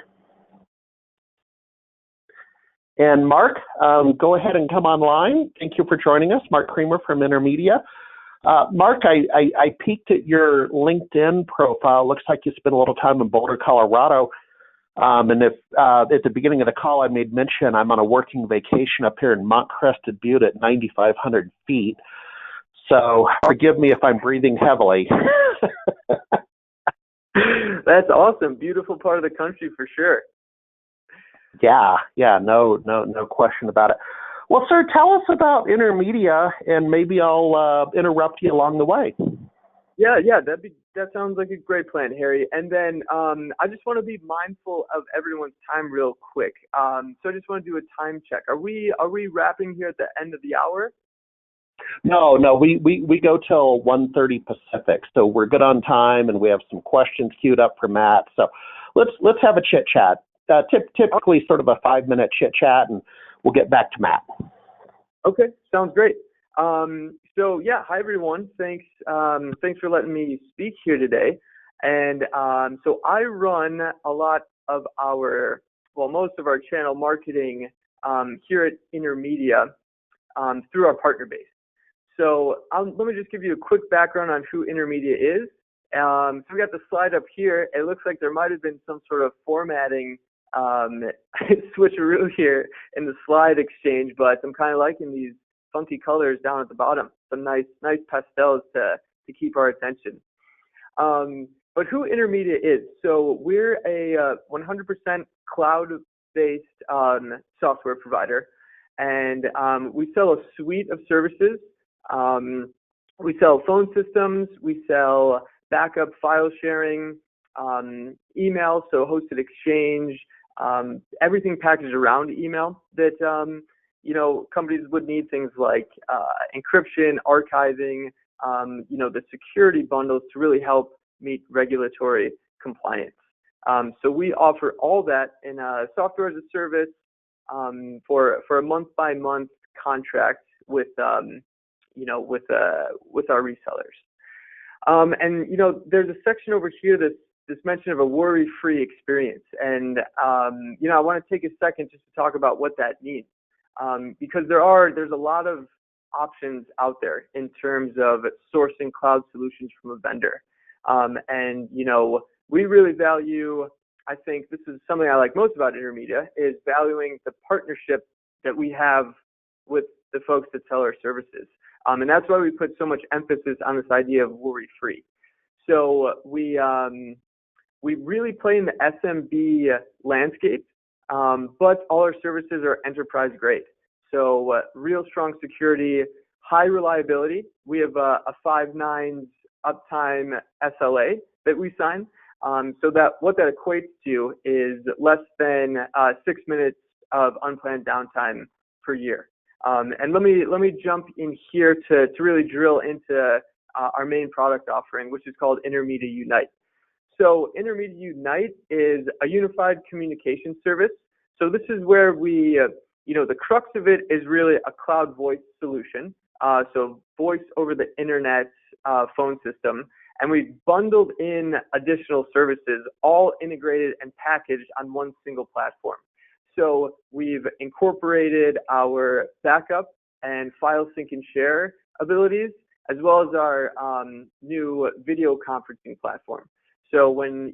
And Mark, go ahead and come online. Thank you for joining us. Mark Creamer from Intermedia. Mark, I peeked at your LinkedIn profile. Looks like you spent a little time in Boulder, Colorado. And if at the beginning of the call I made mention I'm on a working vacation up here in Mount Crested Butte at 9,500 feet. So forgive me if I'm breathing heavily. That's awesome. Beautiful part of the country for sure. Yeah, no question about it. Well, sir, tell us about Intermedia, and maybe I'll interrupt you along the way. Yeah, that sounds like a great plan, Harry. And then I just want to be mindful of everyone's time real quick. So I just want to do a time check. Are we wrapping here at the end of the hour? No, we go till 1:30 Pacific, so we're good on time, and we have some questions queued up for Matt. So let's have a chit chat. Typically, sort of a 5-minute chit chat, and we'll get back to Matt. Okay, sounds great. So yeah, hi everyone. Thanks for letting me speak here today. And so I run a lot of most of our channel marketing here at Intermedia through our partner base. So let me just give you a quick background on who Intermedia is. So we got the slide up here. It looks like there might have been some sort of formatting switcheroo here in the slide exchange, but I'm kind of liking these funky colors down at the bottom. Some nice pastels to keep our attention. But who Intermedia is? So we're a 100% cloud-based software provider, and we sell a suite of services. We sell phone systems, we sell backup file sharing, email, so hosted exchange, everything packaged around email that companies would need, things like encryption, archiving, the security bundles to really help meet regulatory compliance. So we offer all that in software as a service for a month-by-month contract with with our resellers. And there's a section over here this mention of a worry-free experience, and I want to take a second just to talk about what that means, because there's a lot of options out there in terms of sourcing cloud solutions from a vendor, and we really value. I think this is something I like most about Intermedia, is valuing the partnership that we have with the folks that sell our services. And that's why we put so much emphasis on this idea of worry-free. So we really play in the SMB landscape, but all our services are enterprise grade. So real strong security, high reliability. We have a 5 nines uptime SLA that we sign. So that what that equates to is less than 6 minutes of unplanned downtime per year. And let me jump in here to really drill into our main product offering, which is called Intermedia Unite. So Intermedia Unite is a unified communication service. So this is where we, the crux of it is really a cloud voice solution. So voice over the internet phone system. And we've bundled in additional services, all integrated and packaged on one single platform. So we've incorporated our backup and file sync and share abilities, as well as our new video conferencing platform. So when,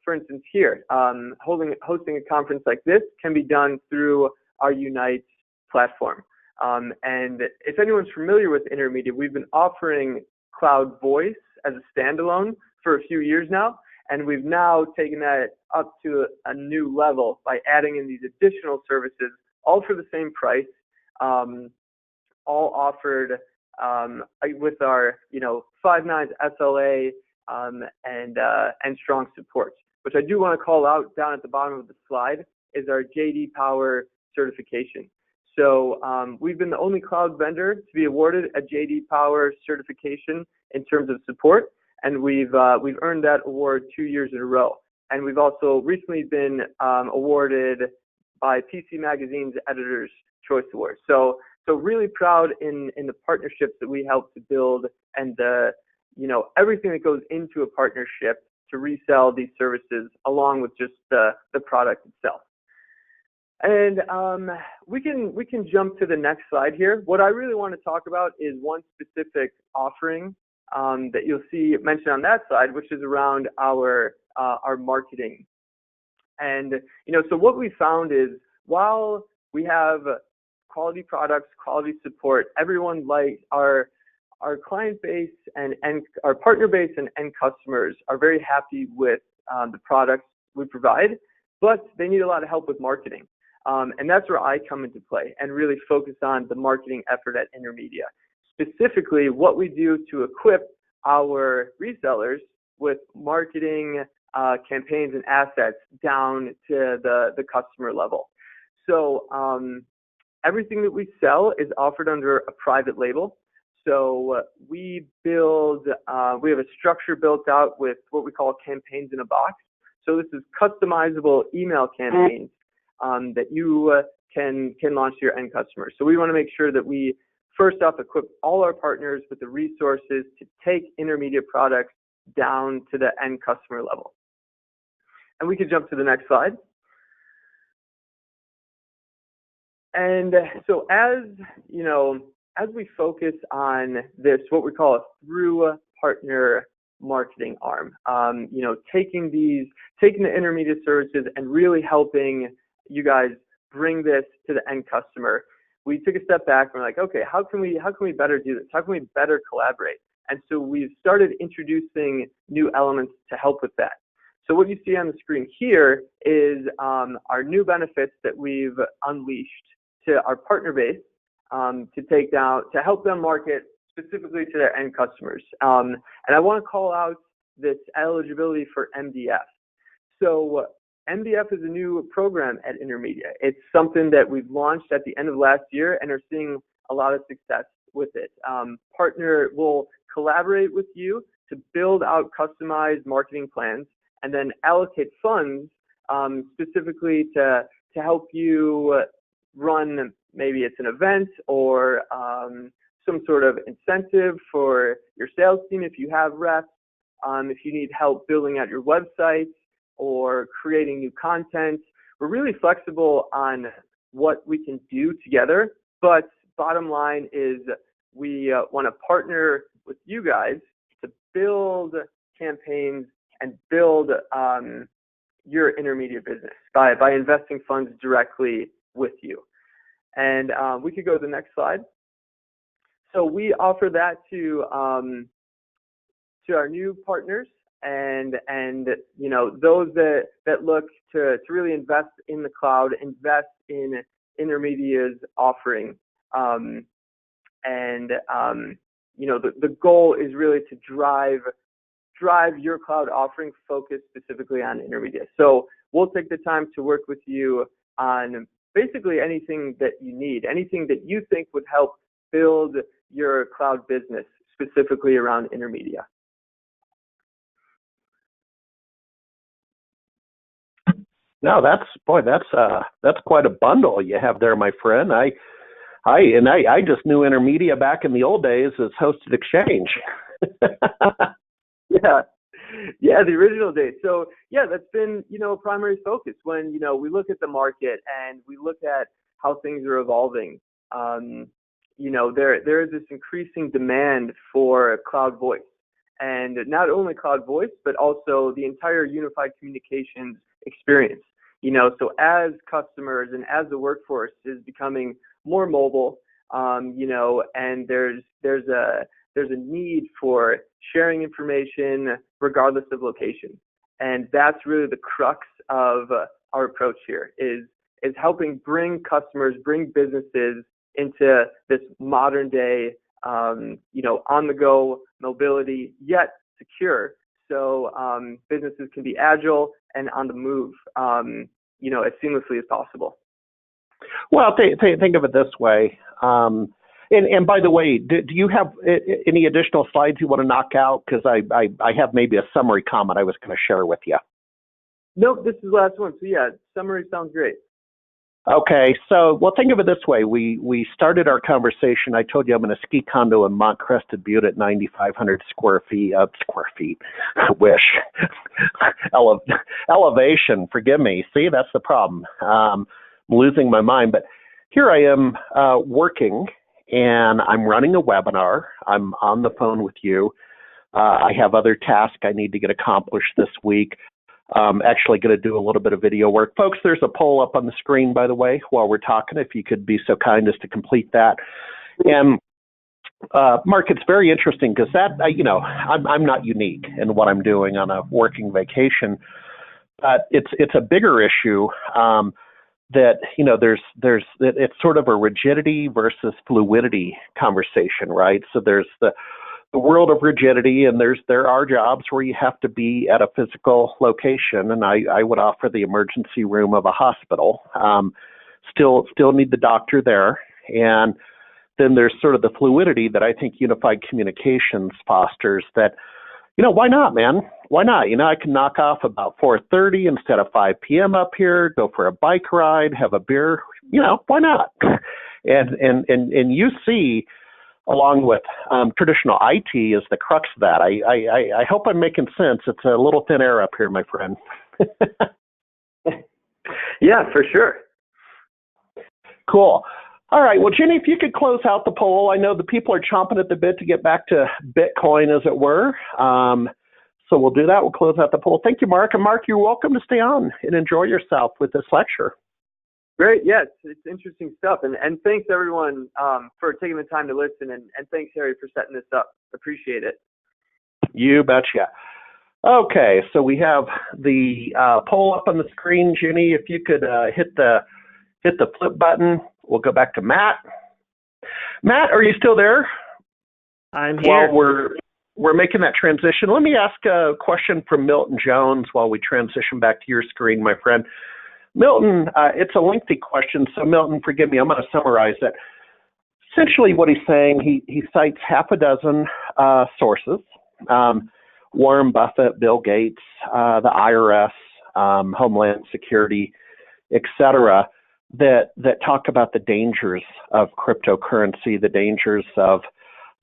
for instance here, hosting a conference like this can be done through our Unite platform. And if anyone's familiar with Intermedia, we've been offering cloud voice as a standalone for a few years now, and we've now taken that up to a new level by adding in these additional services, all for the same price, all offered with our 5 nines SLA and strong support. Which I do want to call out down at the bottom of the slide is our JD Power certification. So we've been the only cloud vendor to be awarded a JD Power certification in terms of support, and we've earned that award 2 years in a row. And we've also recently been awarded by PC Magazine's Editor's Choice Award. So really proud in the partnerships that we help to build, and everything that goes into a partnership to resell these services along with just the product itself. And we can jump to the next slide here. What I really want to talk about is one specific offering that you'll see mentioned on that side, which is around our marketing. And so what we found is, while we have quality products, quality support, everyone likes our client base and our partner base and end customers are very happy with the products we provide, but they need a lot of help with marketing. And that's where I come into play and really focus on the marketing effort at Intermedia. Specifically, what we do to equip our resellers with marketing campaigns and assets down to the customer level. So everything that we sell is offered under a private label. So we have a structure built out with what we call campaigns in a box. So this is customizable email campaigns that you can launch to your end customers. So we want to make sure that we first off equip all our partners with the resources to take Intermedia products down to the end customer level. And we can jump to the next slide. And so as we focus on this, what we call a through partner marketing arm, taking the Intermedia services and really helping you guys bring this to the end customer, we took a step back and we're like, okay, how can we better do this? How can we better collaborate? And so we've started introducing new elements to help with that. So what you see on the screen here is our new benefits that we've unleashed to our partner base to help them market specifically to their end customers. And I want to call out this eligibility for MDF. So MDF is a new program at Intermedia. It's something that we've launched at the end of last year and are seeing a lot of success with it. Partner will collaborate with you to build out customized marketing plans and then allocate funds specifically to help you run, maybe it's an event or some sort of incentive for your sales team if you have reps, if you need help building out your website or creating new content. We're really flexible on what we can do together, but bottom line is we want to partner with you guys to build campaigns and build your intermediate business by investing funds directly with you. And we could go to the next slide. So we offer that to our new partners and those that look to really invest in the cloud, invest in Intermedia's offering. The goal is really to drive your cloud offering focused specifically on Intermedia. So we'll take the time to work with you on basically anything that you need, anything that you think would help build your cloud business specifically around Intermedia. No, that's quite a bundle you have there, my friend. I just knew Intermedia back in the old days as Hosted Exchange. Yeah, the original days. So yeah, that's been a primary focus when we look at the market and we look at how things are evolving. There is this increasing demand for cloud voice, and not only cloud voice but also the entire unified communications experience. So as customers and as the workforce is becoming more mobile, and there's a need for sharing information regardless of location. And that's really the crux of our approach here is helping bring customers, bring businesses into this modern day, on the go mobility, yet secure. So businesses can be agile and on the move, as seamlessly as possible. Well, think of it this way. And by the way, do you have any additional slides you want to knock out? Because I have maybe a summary comment I was going to share with you. Nope, this is the last one. So yeah, summary sounds great. Okay, so think of it this way. We started our conversation. I told you I'm in a ski condo in Mont Crested Butte at 9,500 square feet. I wish. Elevation. Forgive me. See, that's the problem. I'm losing my mind. But here I am working, and I'm running a webinar. I'm on the phone with you. I have other tasks I need to get accomplished this week. Actually going to do a little bit of video work. Folks, there's a poll up on the screen, by the way, while we're talking, if you could be so kind as to complete that. And Mark, it's very interesting because that, I'm not unique in what I'm doing on a working vacation, but it's a bigger issue that, it's sort of a rigidity versus fluidity conversation, right? So there's the world of rigidity, and there are jobs where you have to be at a physical location, and I would offer the emergency room of a hospital. Still need the doctor there, and then there's sort of the fluidity that I think unified communications fosters. That why not, man? Why not? I can knock off about 4:30 instead of 5 p.m. up here, go for a bike ride, have a beer. Why not? And you see, along with traditional IT is the crux of that. I hope I'm making sense. It's a little thin air up here, my friend. Yeah, for sure. Cool. All right. Well, Jenny, if you could close out the poll. I know the people are chomping at the bit to get back to Bitcoin, as it were. So we'll do that. We'll close out the poll. Thank you, Mark. And Mark, you're welcome to stay on and enjoy yourself with this lecture. Great. Yes, it's interesting stuff. And thanks, everyone, for taking the time to listen. And thanks, Harry, for setting this up. Appreciate it. You betcha. Okay, so we have the poll up on the screen. Jenny, if you could hit the flip button. We'll go back to Matt. Matt, are you still there? I'm here. While we're making that transition, let me ask a question from Milton Jones while we transition back to your screen, my friend. Milton, it's a lengthy question, so Milton, forgive me, I'm going to summarize it. Essentially what he's saying, he cites half a dozen sources, Warren Buffett, Bill Gates, the IRS, Homeland Security, et cetera, that talk about the dangers of cryptocurrency, the dangers of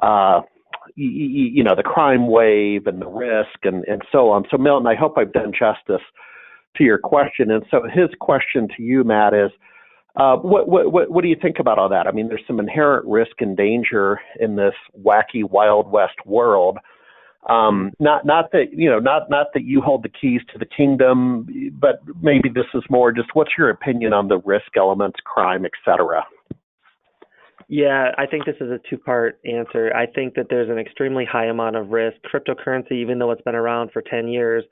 the crime wave and the risk and so on. So Milton, I hope I've done justice to your question. And so his question to you, Matt, is what do you think about all that? I mean, there's some inherent risk and danger in this wacky Wild West world. Not that you hold the keys to the kingdom, but maybe this is more just what's your opinion on the risk elements, crime, et cetera? Yeah, I think this is a two-part answer. I think that there's an extremely high amount of risk. Cryptocurrency, even though it's been around for 10 years,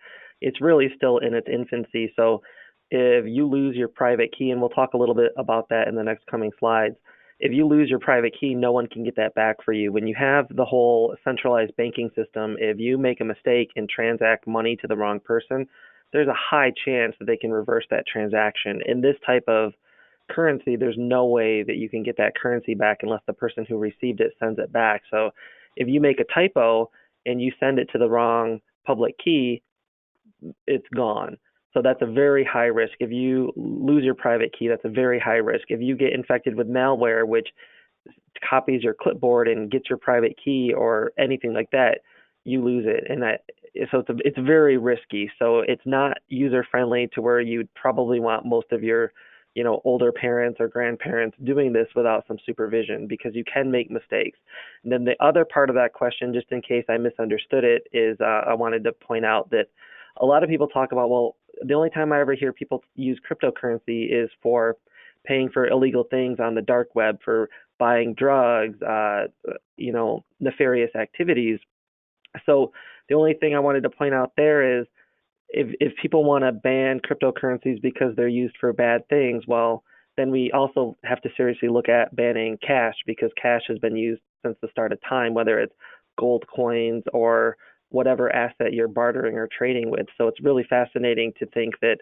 it's really still in its infancy. So if you lose your private key, and we'll talk a little bit about that in the next coming slides, if you lose your private key, no one can get that back for you. When you have the whole centralized banking system, if you make a mistake and transact money to the wrong person, there's a high chance that they can reverse that transaction. In this type of currency, there's no way that you can get that currency back unless the person who received it sends it back. So if you make a typo and you send it to the wrong public key, it's gone. So that's a very high risk. If you lose your private key, that's a very high risk. If you get infected with malware, which copies your clipboard and gets your private key or anything like that, you lose it. And it's very risky. So it's not user friendly to where you'd probably want most of your older parents or grandparents doing this without some supervision, because you can make mistakes. And then the other part of that question, just in case I misunderstood it, is I wanted to point out that a lot of people talk about, well, the only time I ever hear people use cryptocurrency is for paying for illegal things on the dark web, for buying drugs, nefarious activities. So the only thing I wanted to point out there is, if people want to ban cryptocurrencies because they're used for bad things, well, then we also have to seriously look at banning cash, because cash has been used since the start of time, whether it's gold coins or whatever asset you're bartering or trading with. So it's really fascinating to think that,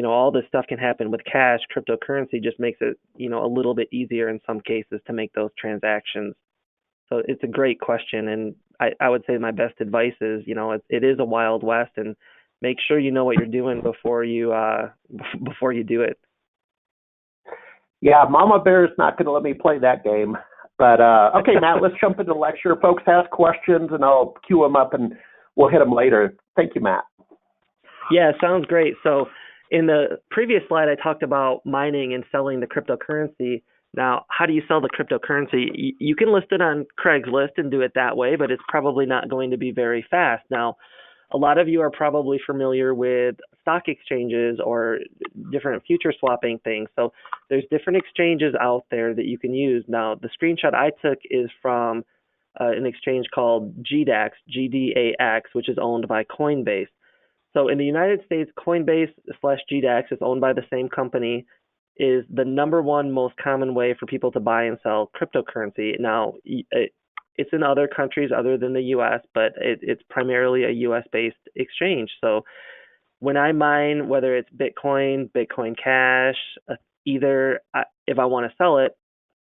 all this stuff can happen with cash. Cryptocurrency just makes it, a little bit easier in some cases to make those transactions. So it's a great question. And I would say my best advice is, it is a Wild West, and make sure you know what you're doing before you do it. Yeah, Mama Bear's not going to let me play that game. But okay, Matt, let's jump into the lecture. Folks ask questions, and I'll queue them up, and we'll hit them later. Thank you, Matt. Yeah, sounds great. So in the previous slide, I talked about mining and selling the cryptocurrency. Now, how do you sell the cryptocurrency? You can list it on Craigslist and do it that way, but it's probably not going to be very fast. Now, a lot of you are probably familiar with stock exchanges or different future swapping things. So there's different exchanges out there that you can use. Now, the screenshot I took is from an exchange called GDAX, GDAX, which is owned by Coinbase. So in the United States, Coinbase/GDAX is owned by the same company, is the number one most common way for people to buy and sell cryptocurrency. Now, it's in other countries other than the U.S., but it's primarily a U.S.-based exchange. So when I mine, whether it's Bitcoin, Bitcoin Cash, Ether, if I want to sell it,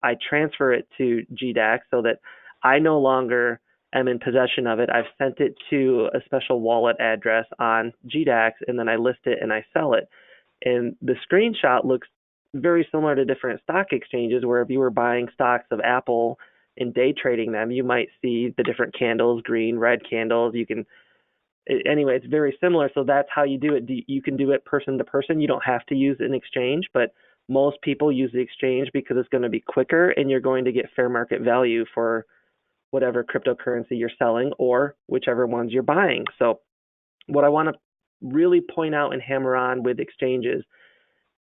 I transfer it to GDAX so that I no longer am in possession of it. I've sent it to a special wallet address on GDAX, and then I list it and I sell it. And the screenshot looks very similar to different stock exchanges, where if you were buying stocks of Apple and day trading them, you might see the different candles, green, red candles. Anyway, it's very similar. So that's how you do it. You can do it person to person. You don't have to use an exchange, but most people use the exchange because it's going to be quicker and you're going to get fair market value for whatever cryptocurrency you're selling or whichever ones you're buying. So what I want to really point out and hammer on with exchanges,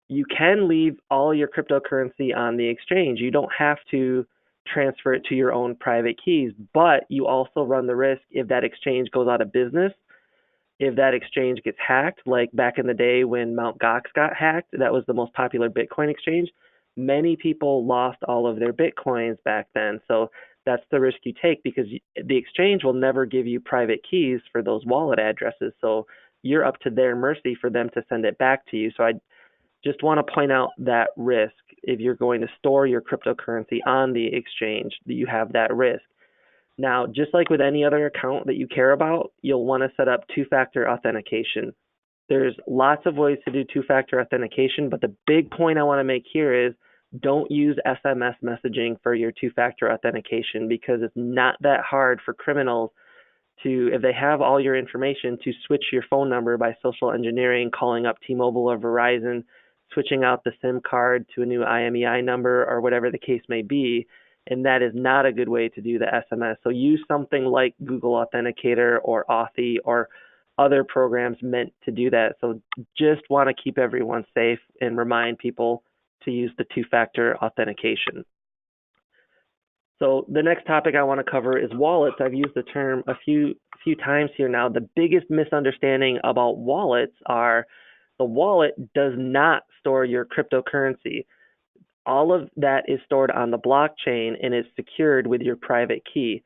you can leave all your cryptocurrency on the exchange. You don't have to transfer it to your own private keys, but you also run the risk if that exchange goes out of business, if that exchange gets hacked, like back in the day when Mt. Gox got hacked, that was the most popular Bitcoin exchange. Many people lost all of their Bitcoins back then. So that's the risk you take, because the exchange will never give you private keys for those wallet addresses. So you're up to their mercy for them to send it back to you. So I just want to point out that risk. If you're going to store your cryptocurrency on the exchange, that you have that risk. Now, just like with any other account that you care about, you'll want to set up two-factor authentication. There's lots of ways to do two-factor authentication, but the big point I want to make here is don't use SMS messaging for your two-factor authentication, because it's not that hard for criminals to, if they have all your information, to switch your phone number by social engineering, calling up T-Mobile or Verizon, switching out the SIM card to a new IMEI number or whatever the case may be. And that is not a good way to do the SMS. So use something like Google Authenticator or Authy or other programs meant to do that. So just want to keep everyone safe and remind people to use the two-factor authentication. So the next topic I want to cover is wallets. I've used the term a few times here now. The biggest misunderstanding about wallets are the wallet does not store your cryptocurrency. All of that is stored on the blockchain and is secured with your private key.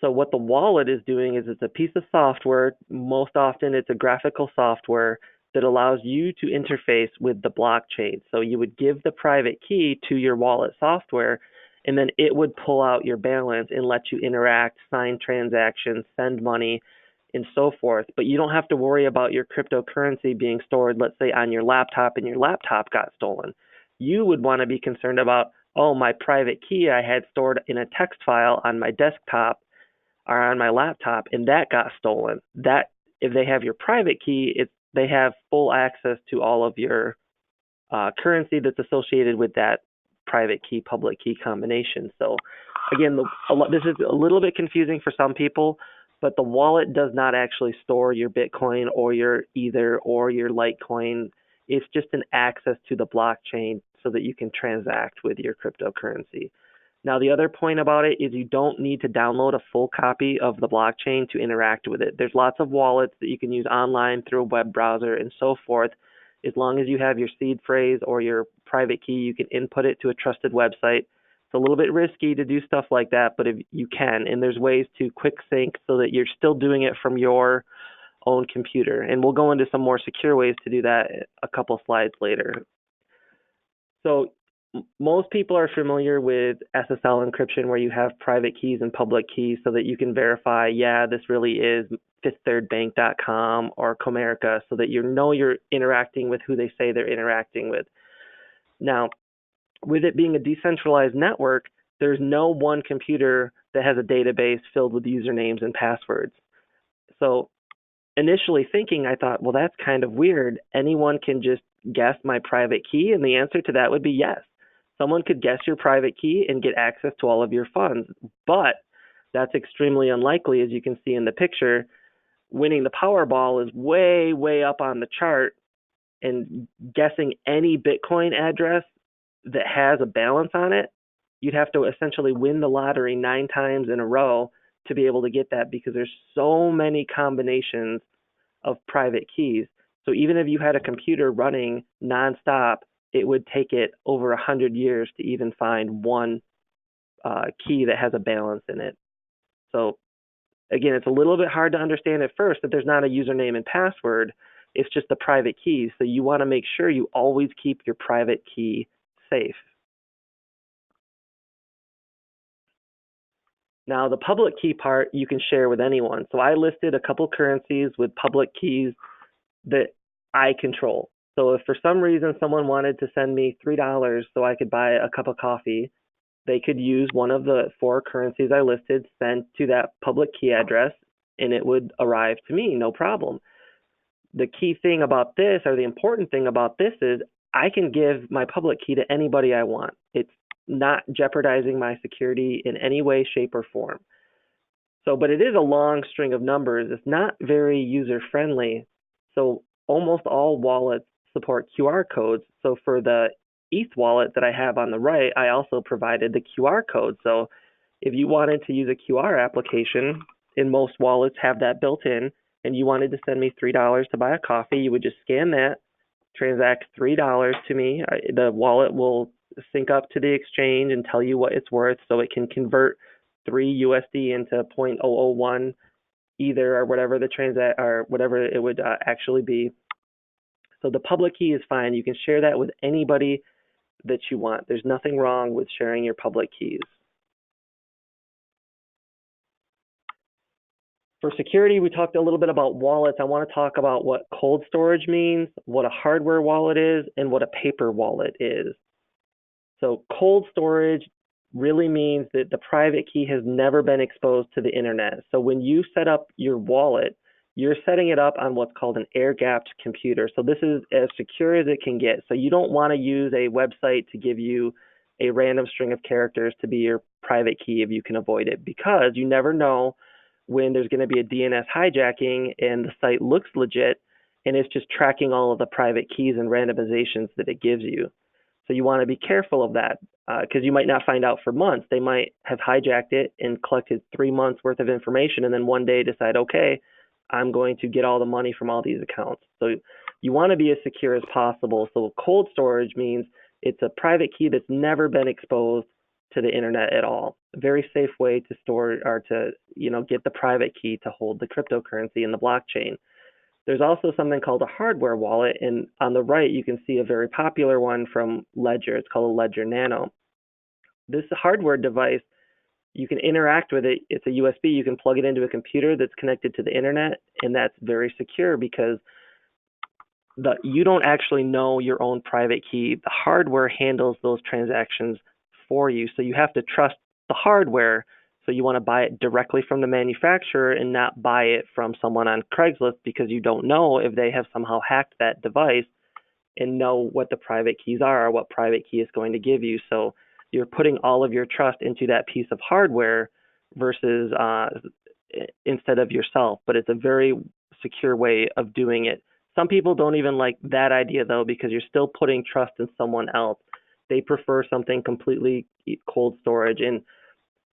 So what the wallet is doing is it's a piece of software. Most often it's a graphical software that allows you to interface with the blockchain. So you would give the private key to your wallet software, and then it would pull out your balance and let you interact, sign transactions, send money, and so forth. But you don't have to worry about your cryptocurrency being stored, let's say, on your laptop, and your laptop got stolen. You would want to be concerned about, oh, my private key I had stored in a text file on my desktop or on my laptop, and that got stolen. That, if they have your private key, they have full access to all of your currency that's associated with that private key, public key combination. So again, this is a little bit confusing for some people, but the wallet does not actually store your Bitcoin or your Ether or your Litecoin. It's just an access to the blockchain so that you can transact with your cryptocurrency. Now, the other point about it is you don't need to download a full copy of the blockchain to interact with it. There's lots of wallets that you can use online through a web browser and so forth. As long as you have your seed phrase or your private key, you can input it to a trusted website. It's a little bit risky to do stuff like that, but if you can, and there's ways to quick sync so that you're still doing it from your own computer. And we'll go into some more secure ways to do that a couple slides later. So most people are familiar with SSL encryption, where you have private keys and public keys so that you can verify, yeah, this really is FifthThirdBank.com or Comerica, so that you know you're interacting with who they say they're interacting with. Now, with it being a decentralized network, there's no one computer that has a database filled with usernames and passwords. So initially thinking, I thought, well, that's kind of weird. Anyone can just guess my private key, and the answer to that would be yes. Someone could guess your private key and get access to all of your funds, but that's extremely unlikely. As you can see in the picture, winning the Powerball is way, way up on the chart, and guessing any Bitcoin address that has a balance on it, you'd have to essentially win the lottery 9 times in a row to be able to get that, because there's so many combinations of private keys. So even if you had a computer running nonstop, it would take it over 100 years to even find one key that has a balance in it. So again, it's a little bit hard to understand at first that there's not a username and password. It's just the private keys. So you want to make sure you always keep your private key safe. Now, the public key part you can share with anyone. So I listed a couple currencies with public keys that I control. So if for some reason someone wanted to send me $3 so I could buy a cup of coffee, they could use one of the 4 currencies I listed, send to that public key address, and it would arrive to me, no problem. The key thing about this, or the important thing about this, is I can give my public key to anybody I want. It's not jeopardizing my security in any way, shape, or form. So, but it is a long string of numbers. It's not very user-friendly. So almost all wallets support QR codes. So for the ETH wallet that I have on the right, I also provided the QR code. So if you wanted to use a QR application, and most wallets have that built in, and you wanted to send me $3 to buy a coffee, you would just scan that, transact $3 to me. The wallet will sync up to the exchange and tell you what it's worth, so it can convert 3 USD into 0.001 Ether or whatever whatever it would actually be. So the public key is fine. You can share that with anybody that you want. There's nothing wrong with sharing your public keys. For security, we talked a little bit about wallets. I want to talk about what cold storage means, what a hardware wallet is, and what a paper wallet is. So cold storage really means that the private key has never been exposed to the internet. So when you set up your wallet, you're setting it up on what's called an air-gapped computer. So this is as secure as it can get. So you don't want to use a website to give you a random string of characters to be your private key if you can avoid it, because you never know when there's going to be a DNS hijacking and the site looks legit and it's just tracking all of the private keys and randomizations that it gives you. So you want to be careful of that because you might not find out for months. They might have hijacked it and collected 3 months worth of information and then one day decide, okay, I'm going to get all the money from all these accounts. So you want to be as secure as possible. So cold storage means it's a private key that's never been exposed to the internet at all. A very safe way to store or to, get the private key to hold the cryptocurrency in the blockchain. There's also something called a hardware wallet, and on the right you can see a very popular one from Ledger. It's called a Ledger Nano. This hardware device, you can interact with it. It's a USB. You can plug it into a computer that's connected to the internet, and that's very secure because you don't actually know your own private key. The hardware handles those transactions for you, so you have to trust the hardware. So you want to buy it directly from the manufacturer and not buy it from someone on Craigslist because you don't know if they have somehow hacked that device and know what the private keys are or what private key is going to give you. So you're putting all of your trust into that piece of hardware versus instead of yourself. But it's a very secure way of doing it. Some people don't even like that idea, though, because you're still putting trust in someone else. They prefer something completely cold storage. And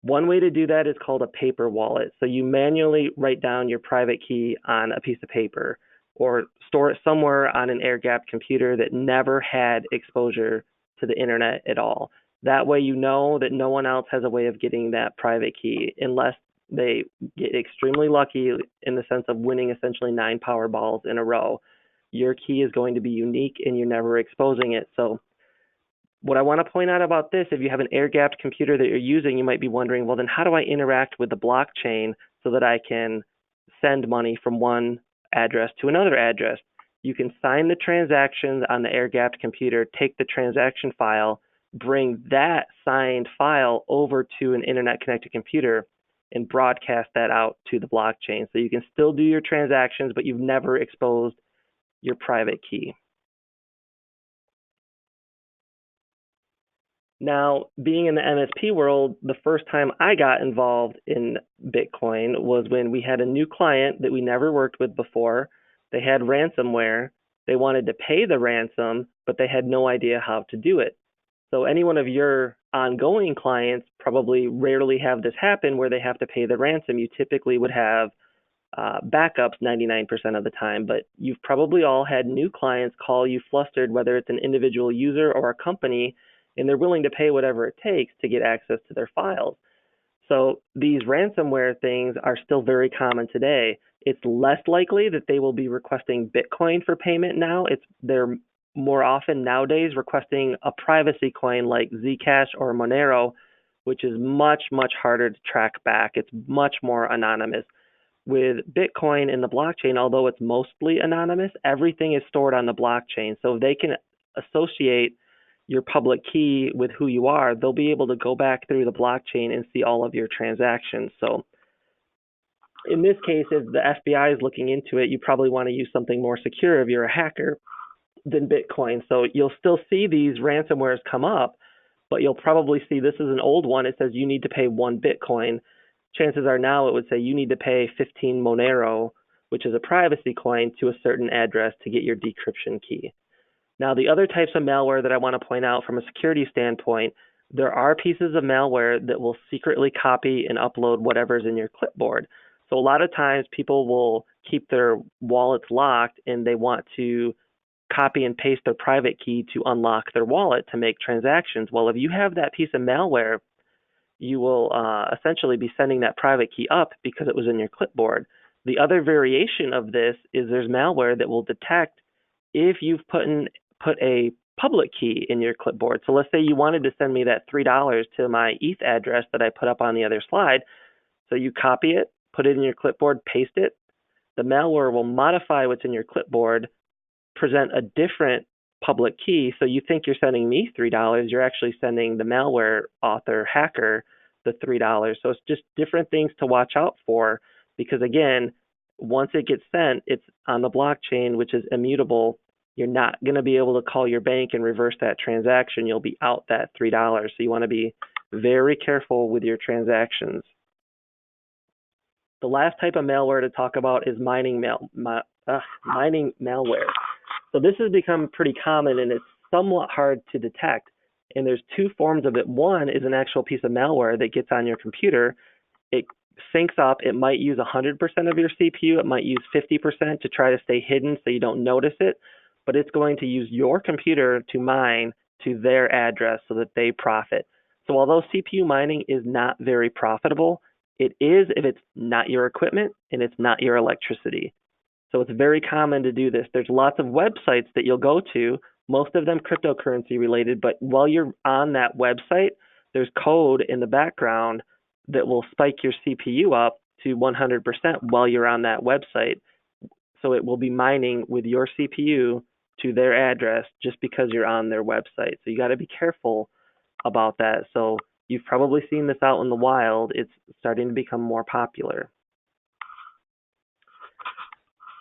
one way to do that is called a paper wallet. So you manually write down your private key on a piece of paper or store it somewhere on an air-gapped computer that never had exposure to the internet at all. That way you know that no one else has a way of getting that private key unless they get extremely lucky in the sense of winning essentially 9 Powerballs in a row. Your key is going to be unique and you're never exposing it. So what I want to point out about this, if you have an air-gapped computer that you're using, you might be wondering, well, then how do I interact with the blockchain so that I can send money from one address to another address? You can sign the transactions on the air-gapped computer, take the transaction file, bring that signed file over to an internet-connected computer, and broadcast that out to the blockchain. So you can still do your transactions, but you've never exposed your private key. Now, being in the MSP world, the first time I got involved in Bitcoin was when we had a new client that we never worked with before. They had ransomware. They wanted to pay the ransom, but they had no idea how to do it. So any one of your ongoing clients probably rarely have this happen where they have to pay the ransom. You typically would have backups 99% of the time, but you've probably all had new clients call you flustered, whether it's an individual user or a company, and they're willing to pay whatever it takes to get access to their files. So these ransomware things are still very common today. It's less likely that they will be requesting Bitcoin for payment now. They're more often nowadays requesting a privacy coin like Zcash or Monero, which is much, much harder to track back. It's much more anonymous. With Bitcoin and the blockchain, although it's mostly anonymous, everything is stored on the blockchain. So if they can associate your public key with who you are, they'll be able to go back through the blockchain and see all of your transactions. So in this case, if the FBI is looking into it, you probably want to use something more secure if you're a hacker than Bitcoin. So you'll still see these ransomwares come up, but you'll probably see this is an old one. It says you need to pay 1 Bitcoin. Chances are now it would say you need to pay 15 Monero, which is a privacy coin, to a certain address to get your decryption key. Now, the other types of malware that I want to point out from a security standpoint, there are pieces of malware that will secretly copy and upload whatever's in your clipboard. So a lot of times people will keep their wallets locked and they want to copy and paste their private key to unlock their wallet to make transactions. Well, if you have that piece of malware, you will essentially be sending that private key up because it was in your clipboard. The other variation of this is there's malware that will detect if you've put a public key in your clipboard. So let's say you wanted to send me that $3 to my ETH address that I put up on the other slide. So you copy it, put it in your clipboard, paste it. The malware will modify what's in your clipboard, present a different public key. So you think you're sending me $3, you're actually sending the malware author hacker the $3. So it's just different things to watch out for, because again, once it gets sent, it's on the blockchain, which is immutable. You're not going to be able to call your bank and reverse that transaction. You'll be out that $3. So you want to be very careful with your transactions. The last type of malware to talk about is mining malware. So this has become pretty common, and it's somewhat hard to detect. And there's two forms of it. One is an actual piece of malware that gets on your computer. It syncs up. It might use 100% of your CPU. It might use 50% to try to stay hidden so you don't notice it. But it's going to use your computer to mine to their address so that they profit. So although CPU mining is not very profitable, it is if it's not your equipment and it's not your electricity. So it's very common to do this. There's lots of websites that you'll go to, most of them cryptocurrency related, but while you're on that website, there's code in the background that will spike your CPU up to 100% while you're on that website. So it will be mining with your CPU to their address just because you're on their website. So you got to be careful about that. So you've probably seen this out in the wild. It's starting to become more popular.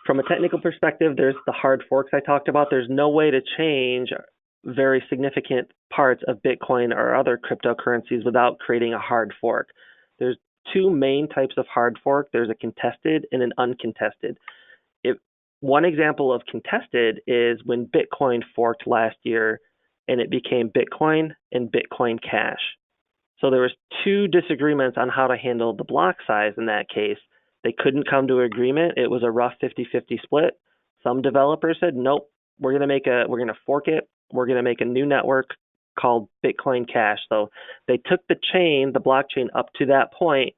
From a technical perspective, there's the hard forks I talked about. There's no way to change very significant parts of Bitcoin or other cryptocurrencies without creating a hard fork. There's two main types of hard fork. There's a contested and an uncontested. One example of contested is when Bitcoin forked last year and it became Bitcoin and Bitcoin Cash. So there was two disagreements on how to handle the block size in that case. They couldn't come to an agreement. It was a rough 50-50 split. Some developers said, nope, we're going to fork it. We're going to make a new network called Bitcoin Cash. So they took the blockchain up to that point,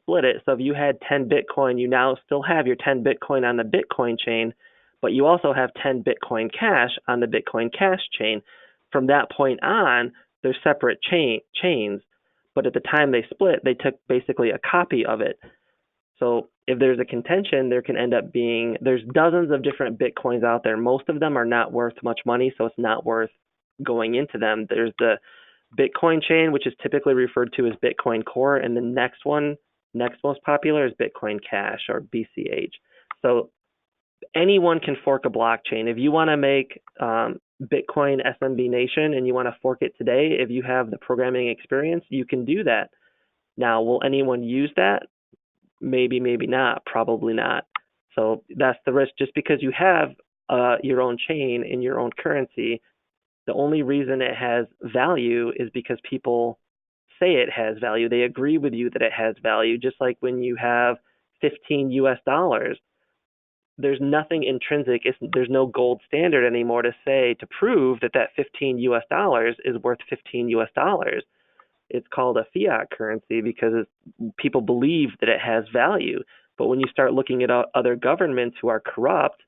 split it. So if you had 10 Bitcoin, you now still have your 10 Bitcoin on the Bitcoin chain, but you also have 10 Bitcoin Cash on the Bitcoin Cash chain. From that point on, they're separate chains. But at the time they split, they took basically a copy of it. So if there's a contention, there can end up there's dozens of different Bitcoins out there. Most of them are not worth much money, so it's not worth going into them. There's the Bitcoin chain, which is typically referred to as Bitcoin Core, and the next most popular is Bitcoin Cash, or BCH. So anyone can fork a blockchain. If you want to make Bitcoin SMB Nation and you want to fork it today, if you have the programming experience, you can do that. Now, will anyone use that? Maybe, maybe not, probably not. So that's the risk. Just because you have your own chain in your own currency, the only reason it has value is because people say it has value. They agree with you that it has value. Just like when you have 15 US dollars, there's nothing intrinsic. There's no gold standard anymore to prove that 15 US dollars is worth 15 US dollars. It's called a fiat currency because people believe that it has value. But when you start looking at other governments who are corrupt,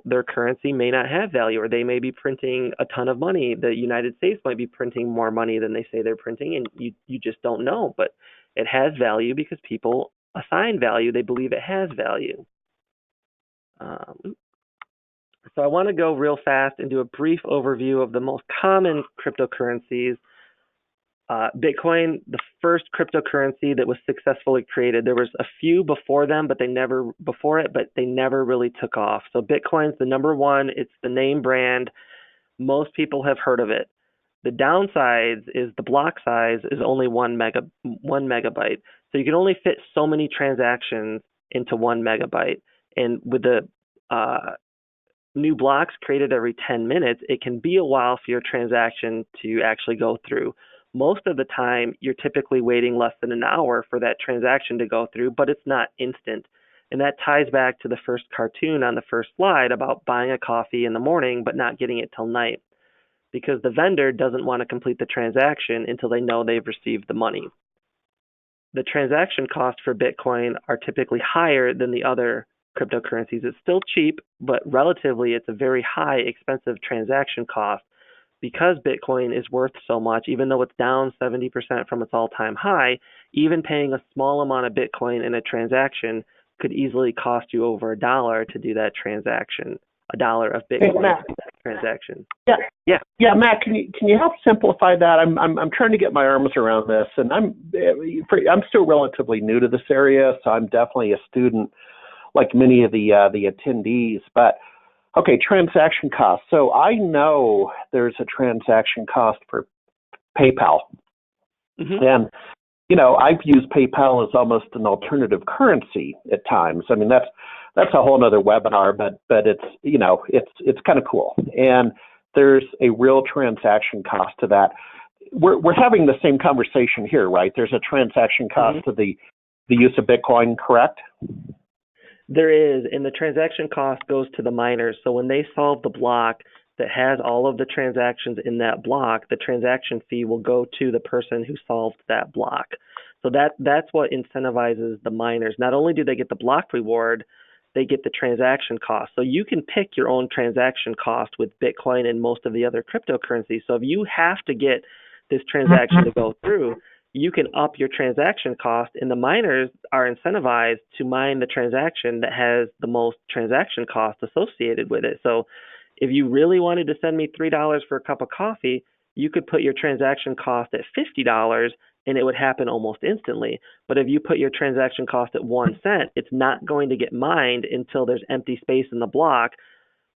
their currency may not have value, or they may be printing a ton of money. The United States might be printing more money than they say they're printing, and you just don't know. But it has value because people assign value. They believe it has value. So I want to go real fast and do a brief overview of the most common cryptocurrencies. Bitcoin, the first cryptocurrency that was successfully created. There was a few before them, but they never really took off. So Bitcoin's the number one. It's the name brand. Most people have heard of it. The downside is the block size is only 1 megabyte. So you can only fit so many transactions into 1 megabyte. And with the new blocks created every 10 minutes, it can be a while for your transaction to actually go through. Most of the time, you're typically waiting less than an hour for that transaction to go through, but it's not instant. And that ties back to the first cartoon on the first slide about buying a coffee in the morning but not getting it till night, because the vendor doesn't want to complete the transaction until they know they've received the money. The transaction costs for Bitcoin are typically higher than the other cryptocurrencies. It's still cheap, but relatively it's a very high, expensive transaction cost. Because Bitcoin is worth so much, even though it's down 70% from its all-time high, even paying a small amount of Bitcoin in a transaction could easily cost you over $1 to do that transaction, $1 of Bitcoin. Hey, Matt, transaction. Yeah, Matt, can you help simplify that? I'm trying to get my arms around this, and I'm still relatively new to this area, so I'm definitely a student, like many of the attendees. But okay, transaction cost. So I know there's a transaction cost for PayPal, and I've used PayPal as almost an alternative currency at times. I mean, that's a whole other webinar, but it's it's kind of cool. And there's a real transaction cost to that. We're having the same conversation here, right? There's a transaction cost to the use of Bitcoin, correct? There is, and the transaction cost goes to the miners. So when they solve the block that has all of the transactions in that block, the transaction fee will go to the person who solved that block. So that's what incentivizes the miners. Not only do they get the block reward, they get the transaction cost. So you can pick your own transaction cost with Bitcoin and most of the other cryptocurrencies. So if you have to get this transaction to go through, you can up your transaction cost, and the miners are incentivized to mine the transaction that has the most transaction cost associated with it. So if you really wanted to send me $3 for a cup of coffee, you could put your transaction cost at $50 and it would happen almost instantly. But if you put your transaction cost at 1 cent, it's not going to get mined until there's empty space in the block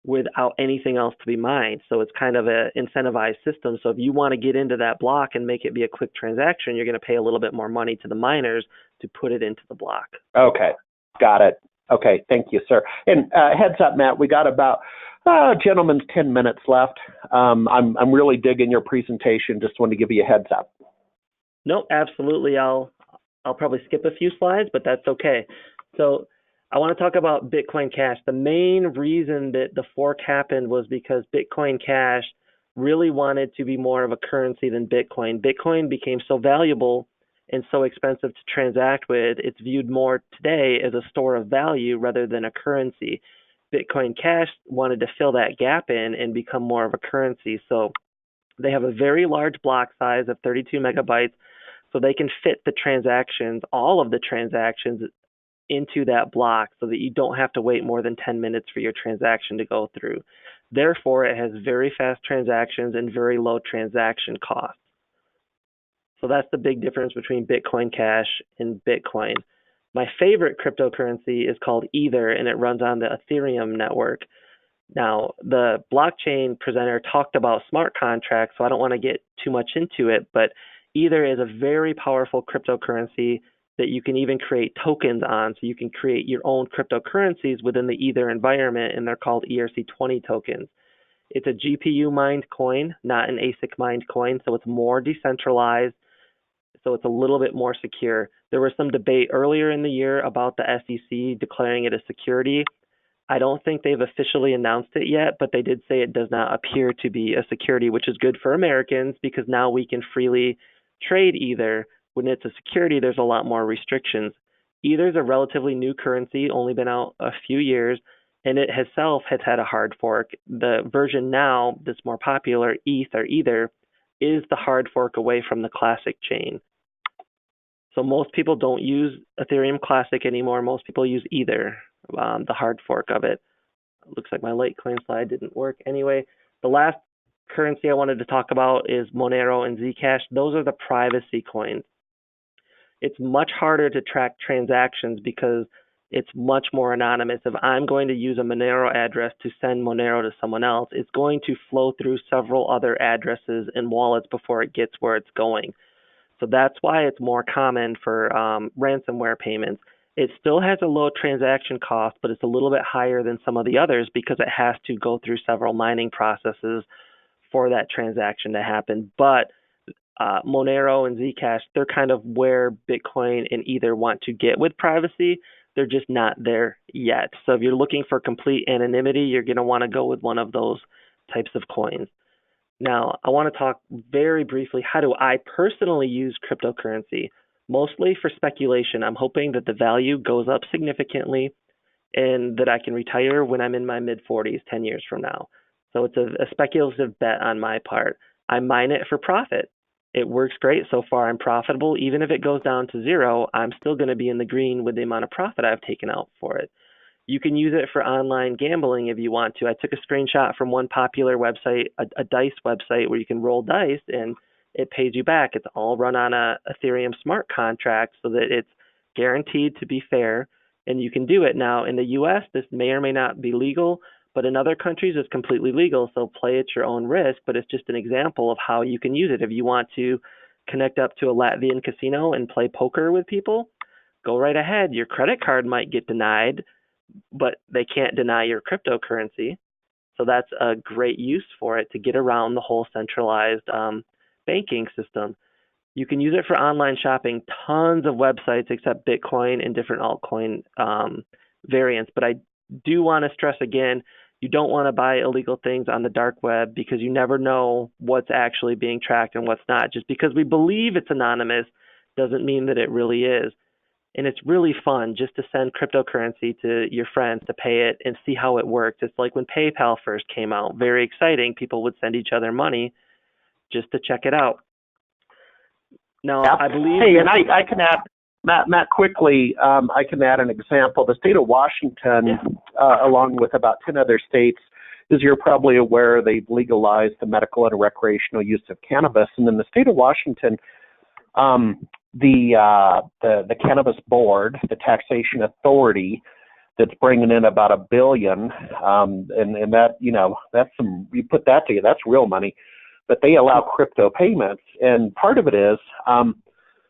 without anything else to be mined. So it's kind of an incentivized system. So if you want to get into that block and make it be a quick transaction, you're going to pay a little bit more money to the miners to put it into the block. Okay, got it. Okay, thank you, sir. And heads up, Matt, we got about gentlemen's 10 minutes left. I'm really digging your presentation. Just wanted to give you a heads up. No, absolutely. I'll probably skip a few slides, but that's okay. So I want to talk about Bitcoin Cash. The main reason that the fork happened was because Bitcoin Cash really wanted to be more of a currency than Bitcoin. Bitcoin became so valuable and so expensive to transact with, it's viewed more today as a store of value rather than a currency. Bitcoin Cash wanted to fill that gap in and become more of a currency. So they have a very large block size of 32 megabytes, so they can fit the transactions, all of the transactions, into that block so that you don't have to wait more than 10 minutes for your transaction to go through. Therefore, it has very fast transactions and very low transaction costs. So that's the big difference between Bitcoin Cash and Bitcoin. My favorite cryptocurrency is called Ether, and it runs on the Ethereum network. Now, the blockchain presenter talked about smart contracts, so I don't want to get too much into it, but Ether is a very powerful cryptocurrency that you can even create tokens on. So you can create your own cryptocurrencies within the Ether environment, and they're called ERC20 tokens. It's a GPU mined coin, not an ASIC mined coin, so it's more decentralized, so it's a little bit more secure. There was some debate earlier in the year about the SEC declaring it a security. I don't think they've officially announced it yet, but they did say it does not appear to be a security, which is good for Americans because now we can freely trade Ether. When it's a security, there's a lot more restrictions. Ether is a relatively new currency, only been out a few years, and it itself has had a hard fork. The version now that's more popular, ETH or Ether, is the hard fork away from the classic chain. So most people don't use Ethereum Classic anymore. Most people use Ether, the hard fork of it. Looks like my Litecoin slide didn't work. Anyway, the last currency I wanted to talk about is Monero and Zcash. Those are the privacy coins. It's much harder to track transactions because it's much more anonymous. If I'm going to use a Monero address to send Monero to someone else, it's going to flow through several other addresses and wallets before it gets where it's going. So that's why it's more common for ransomware payments. It still has a low transaction cost, but it's a little bit higher than some of the others because it has to go through several mining processes for that transaction to happen. But Monero and Zcash, they're kind of where Bitcoin and Ether want to get with privacy. They're just not there yet. So if you're looking for complete anonymity, you're going to want to go with one of those types of coins. Now, I want to talk very briefly, how do I personally use cryptocurrency? Mostly for speculation. I'm hoping that the value goes up significantly and that I can retire when I'm in my mid-40s, 10 years from now. So it's a speculative bet on my part. I mine it for profit. It works great so far. I'm profitable. Even if it goes down to zero, I'm still going to be in the green with the amount of profit I've taken out for it. You can use it for online gambling if you want to. I took a screenshot from one popular website, a dice website, where you can roll dice and it pays you back. It's all run on a Ethereum smart contract so that it's guaranteed to be fair, and you can do it. Now, in the US, this may or may not be legal, but in other countries, it's completely legal, so play at your own risk, but it's just an example of how you can use it. If you want to connect up to a Latvian casino and play poker with people, go right ahead. Your credit card might get denied, but they can't deny your cryptocurrency. So that's a great use for it to get around the whole centralized banking system. You can use it for online shopping, tons of websites except Bitcoin and different altcoin variants. But I do want to stress again, you don't want to buy illegal things on the dark web because you never know what's actually being tracked and what's not. Just because we believe it's anonymous doesn't mean that it really is. And it's really fun just to send cryptocurrency to your friends to pay it and see how it works. It's like when PayPal first came out, very exciting. People would send each other money just to check it out. Now, Yeah. I believe... Hey, and I can add, Matt, quickly, I can add an example. The state of Washington, along with about 10 other states, as you're probably aware, they've legalized the medical and recreational use of cannabis. And in the state of Washington, the cannabis board, the taxation authority, that's bringing in about $1 billion, and that, that's you put that together, that's real money. But they allow crypto payments, and part of it is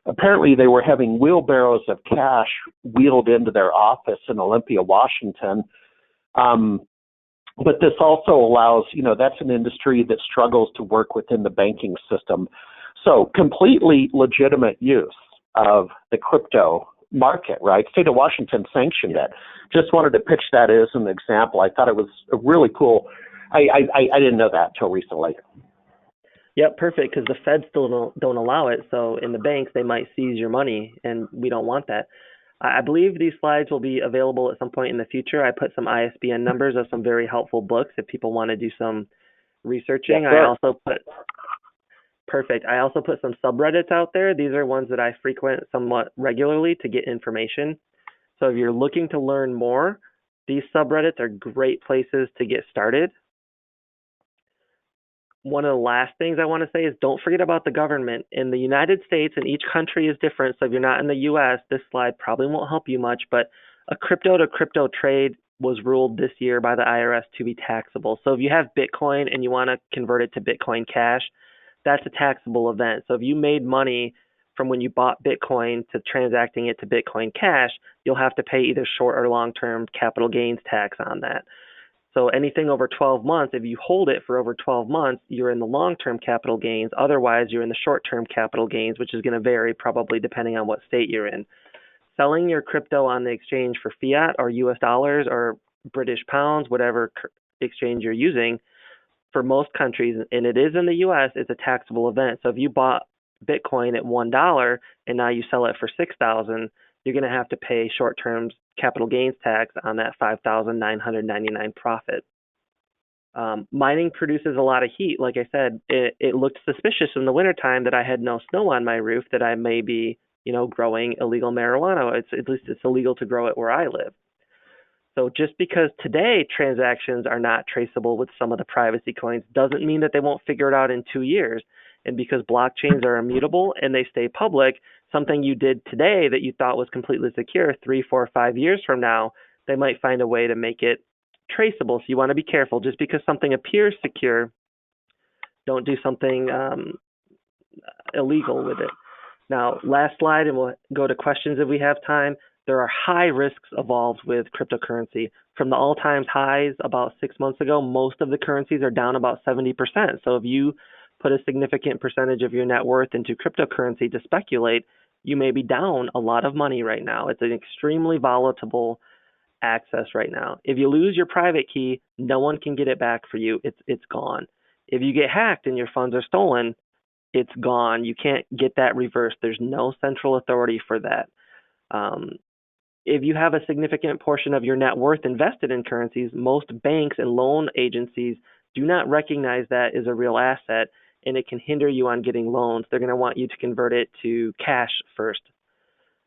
apparently they were having wheelbarrows of cash wheeled into their office in Olympia, Washington. But this also allows, that's an industry that struggles to work within the banking system. So completely legitimate use of the crypto market, right? State of Washington sanctioned it. Just wanted to pitch that as an example. I thought it was a really cool. I didn't know that until recently. Yep, perfect, because the feds still don't allow it. So in the banks, they might seize your money, and we don't want that. I believe these slides will be available at some point in the future. I put some ISBN numbers of some very helpful books if people want to do some researching. Yeah, sure. I also put some subreddits out there. These are ones that I frequent somewhat regularly to get information. So if you're looking to learn more, these subreddits are great places to get started. One of the last things I want to say is don't forget about the government. In the United States, and each country is different, so if you're not in the US, this slide probably won't help you much, but a crypto-to-crypto trade was ruled this year by the IRS to be taxable. So if you have Bitcoin and you want to convert it to Bitcoin Cash, that's a taxable event. So if you made money from when you bought Bitcoin to transacting it to Bitcoin Cash, you'll have to pay either short or long-term capital gains tax on that. So anything over 12 months, if you hold it for over 12 months, you're in the long-term capital gains. Otherwise, you're in the short-term capital gains, which is going to vary probably depending on what state you're in. Selling your crypto on the exchange for fiat or US dollars or British pounds, whatever exchange you're using, for most countries, and it is in the US, it's a taxable event. So if you bought Bitcoin at $1 and now you sell it for $6,000, you're going to have to pay short-term capital gains tax on that $5,999 profit. Mining produces a lot of heat. Like I said, it looked suspicious in the wintertime that I had no snow on my roof, that I may be, growing illegal marijuana. At least it's illegal to grow it where I live. So just because today transactions are not traceable with some of the privacy coins doesn't mean that they won't figure it out in 2 years. And because blockchains are immutable and they stay public, something you did today that you thought was completely secure 3, 4, 5 years from now, they might find a way to make it traceable. So you want to be careful. Just because something appears secure, don't do something illegal with it. Now, last slide, and we'll go to questions if we have time. There are high risks involved with cryptocurrency. From the all-time highs about 6 months ago, most of the currencies are down about 70%. So if you put a significant percentage of your net worth into cryptocurrency to speculate, you may be down a lot of money right now. It's an extremely volatile access right now. If you lose your private key, no one can get it back for you. It's gone. If you get hacked and your funds are stolen, it's gone. You can't get that reversed. There's no central authority for that. If you have a significant portion of your net worth invested in currencies, most banks and loan agencies do not recognize that as a real asset, and it can hinder you on getting loans. They're going to want you to convert it to cash first.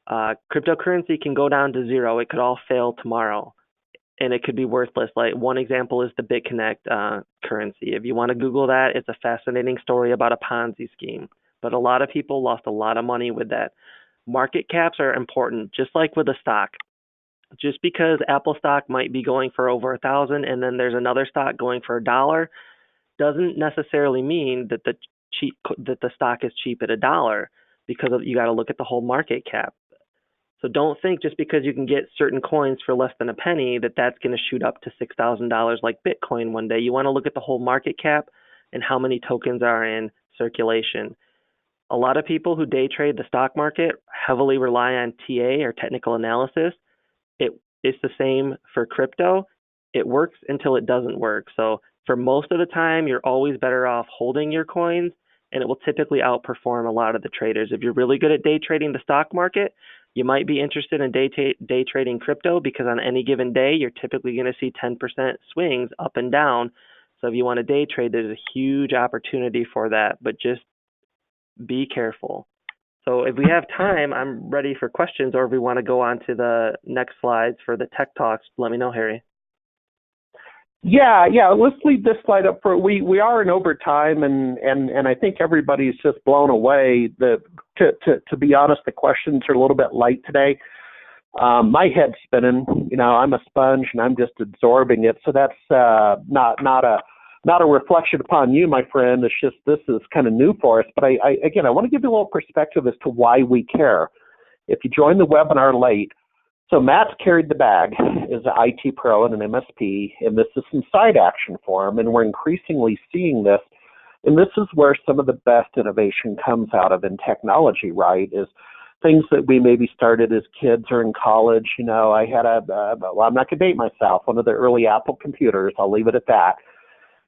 Cryptocurrency can go down to zero. It could all fail tomorrow. and it could be worthless. Like one example is the BitConnect currency. If you want to Google that, it's a fascinating story about a Ponzi scheme. But a lot of people lost a lot of money with that. Market caps are important, just like with a stock. Just because Apple stock might be going for over 1,000 and then there's another stock going for $1, doesn't necessarily mean that the stock is cheap at $1, because you got to look at the whole market cap. So don't think just because you can get certain coins for less than a penny that that's going to shoot up to $6,000 like Bitcoin one day. You want to look at the whole market cap and how many tokens are in circulation. A lot of people who day trade the stock market heavily rely on TA or technical analysis. It's the same for crypto. It works until it doesn't work. So for most of the time, you're always better off holding your coins, and it will typically outperform a lot of the traders. If you're really good at day trading the stock market, you might be interested in day trading crypto, because on any given day, you're typically going to see 10% swings up and down. So if you want to day trade, there's a huge opportunity for that, but just be careful. So if we have time, I'm ready for questions, or if we want to go on to the next slides for the tech talks, let me know, Harry. Yeah. Let's leave this slide up for we are in overtime, and I think everybody's just blown away. To be honest, the questions are a little bit light today. My head's spinning. I'm a sponge and I'm just absorbing it. So that's not a reflection upon you, my friend. It's just this is kind of new for us. But I want to give you a little perspective as to why we care. If you join the webinar late, so Matt's carried the bag as an IT pro and an MSP, and this is some side action for him, and we're increasingly seeing this. And this is where some of the best innovation comes out of in technology, right, is things that we maybe started as kids or in college. I had well, I'm not going to date myself, one of the early Apple computers. I'll leave it at that.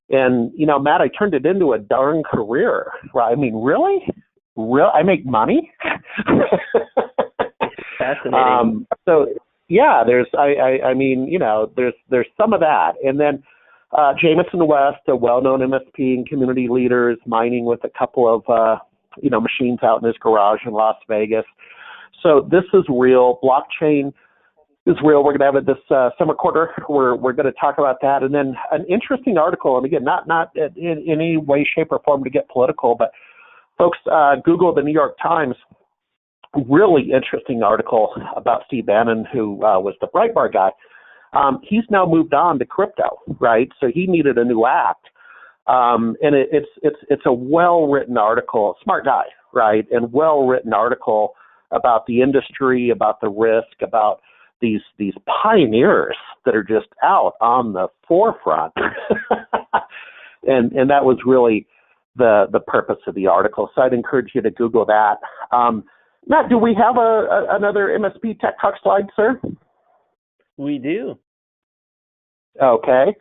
And, Matt, I turned it into a darn career. Right? I mean, really? I make money? Fascinating. So, yeah, there's some of that. And then Jameson West, a well-known MSP and community leader, is mining with a couple of, machines out in his garage in Las Vegas. So this is real. Blockchain is real. We're going to have it this summer quarter. We're going to talk about that. And then an interesting article, and again, not in any way, shape, or form to get political, but folks, Google the New York Times. Really interesting article about Steve Bannon, who was the Breitbart guy. He's now moved on to crypto, right? So he needed a new act. And it's a well-written article, smart guy, right? And well-written article about the industry, about the risk, about these pioneers that are just out on the forefront. and that was really the purpose of the article. So I'd encourage you to Google that. Matt, do we have another MSP Tech Talk slide, sir? We do. Okay.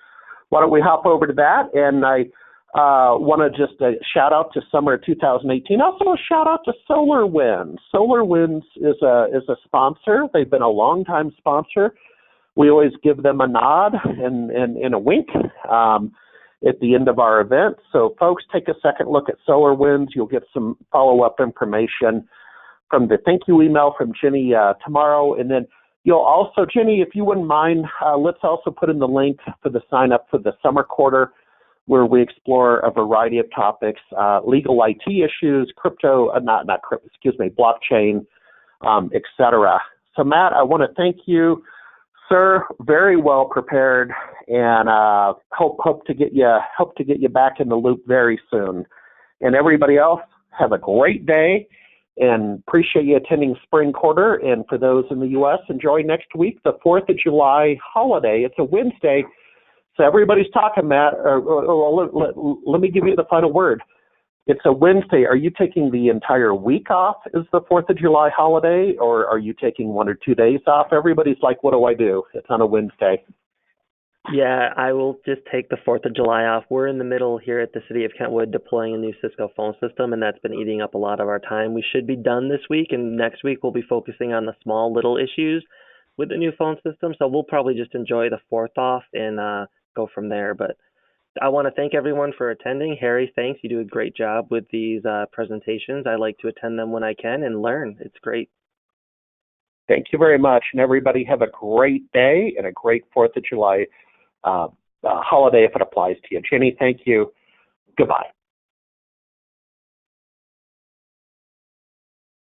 Why don't we hop over to that? And I want to just shout out to summer 2018. Also a shout out to SolarWinds. SolarWinds is a sponsor. They've been a long-time sponsor. We always give them a nod and a wink at the end of our event. So folks, take a second look at SolarWinds. You'll get some follow-up information from the thank you email from Jenny tomorrow. And then you'll also, Jenny, if you wouldn't mind, let's also put in the link for the sign up for the summer quarter, where we explore a variety of topics, legal IT issues, blockchain, et cetera. So Matt, I want to thank you, sir. Very well prepared, and hope to get you back in the loop very soon. And everybody else, have a great day. And appreciate you attending Spring Quarter. And for those in the U.S., enjoy next week, the 4th of July holiday. It's a Wednesday, so everybody's talking, Matt. Let me give you the final word. It's a Wednesday. Are you taking the entire week off as the 4th of July holiday, or are you taking 1 or 2 days off? Everybody's like, what do I do? It's on a Wednesday. Yeah, I will just take the 4th of July off. We're in the middle here at the City of Kentwood deploying a new Cisco phone system, and that's been eating up a lot of our time. We should be done this week, and next week we'll be focusing on the small little issues with the new phone system. So we'll probably just enjoy the 4th off and go from there. But I want to thank everyone for attending. Harry, thanks. You do a great job with these presentations. I like to attend them when I can and learn. It's great. Thank you very much, and everybody have a great day and a great 4th of July holiday if it applies to you. Jenny, thank you. Goodbye.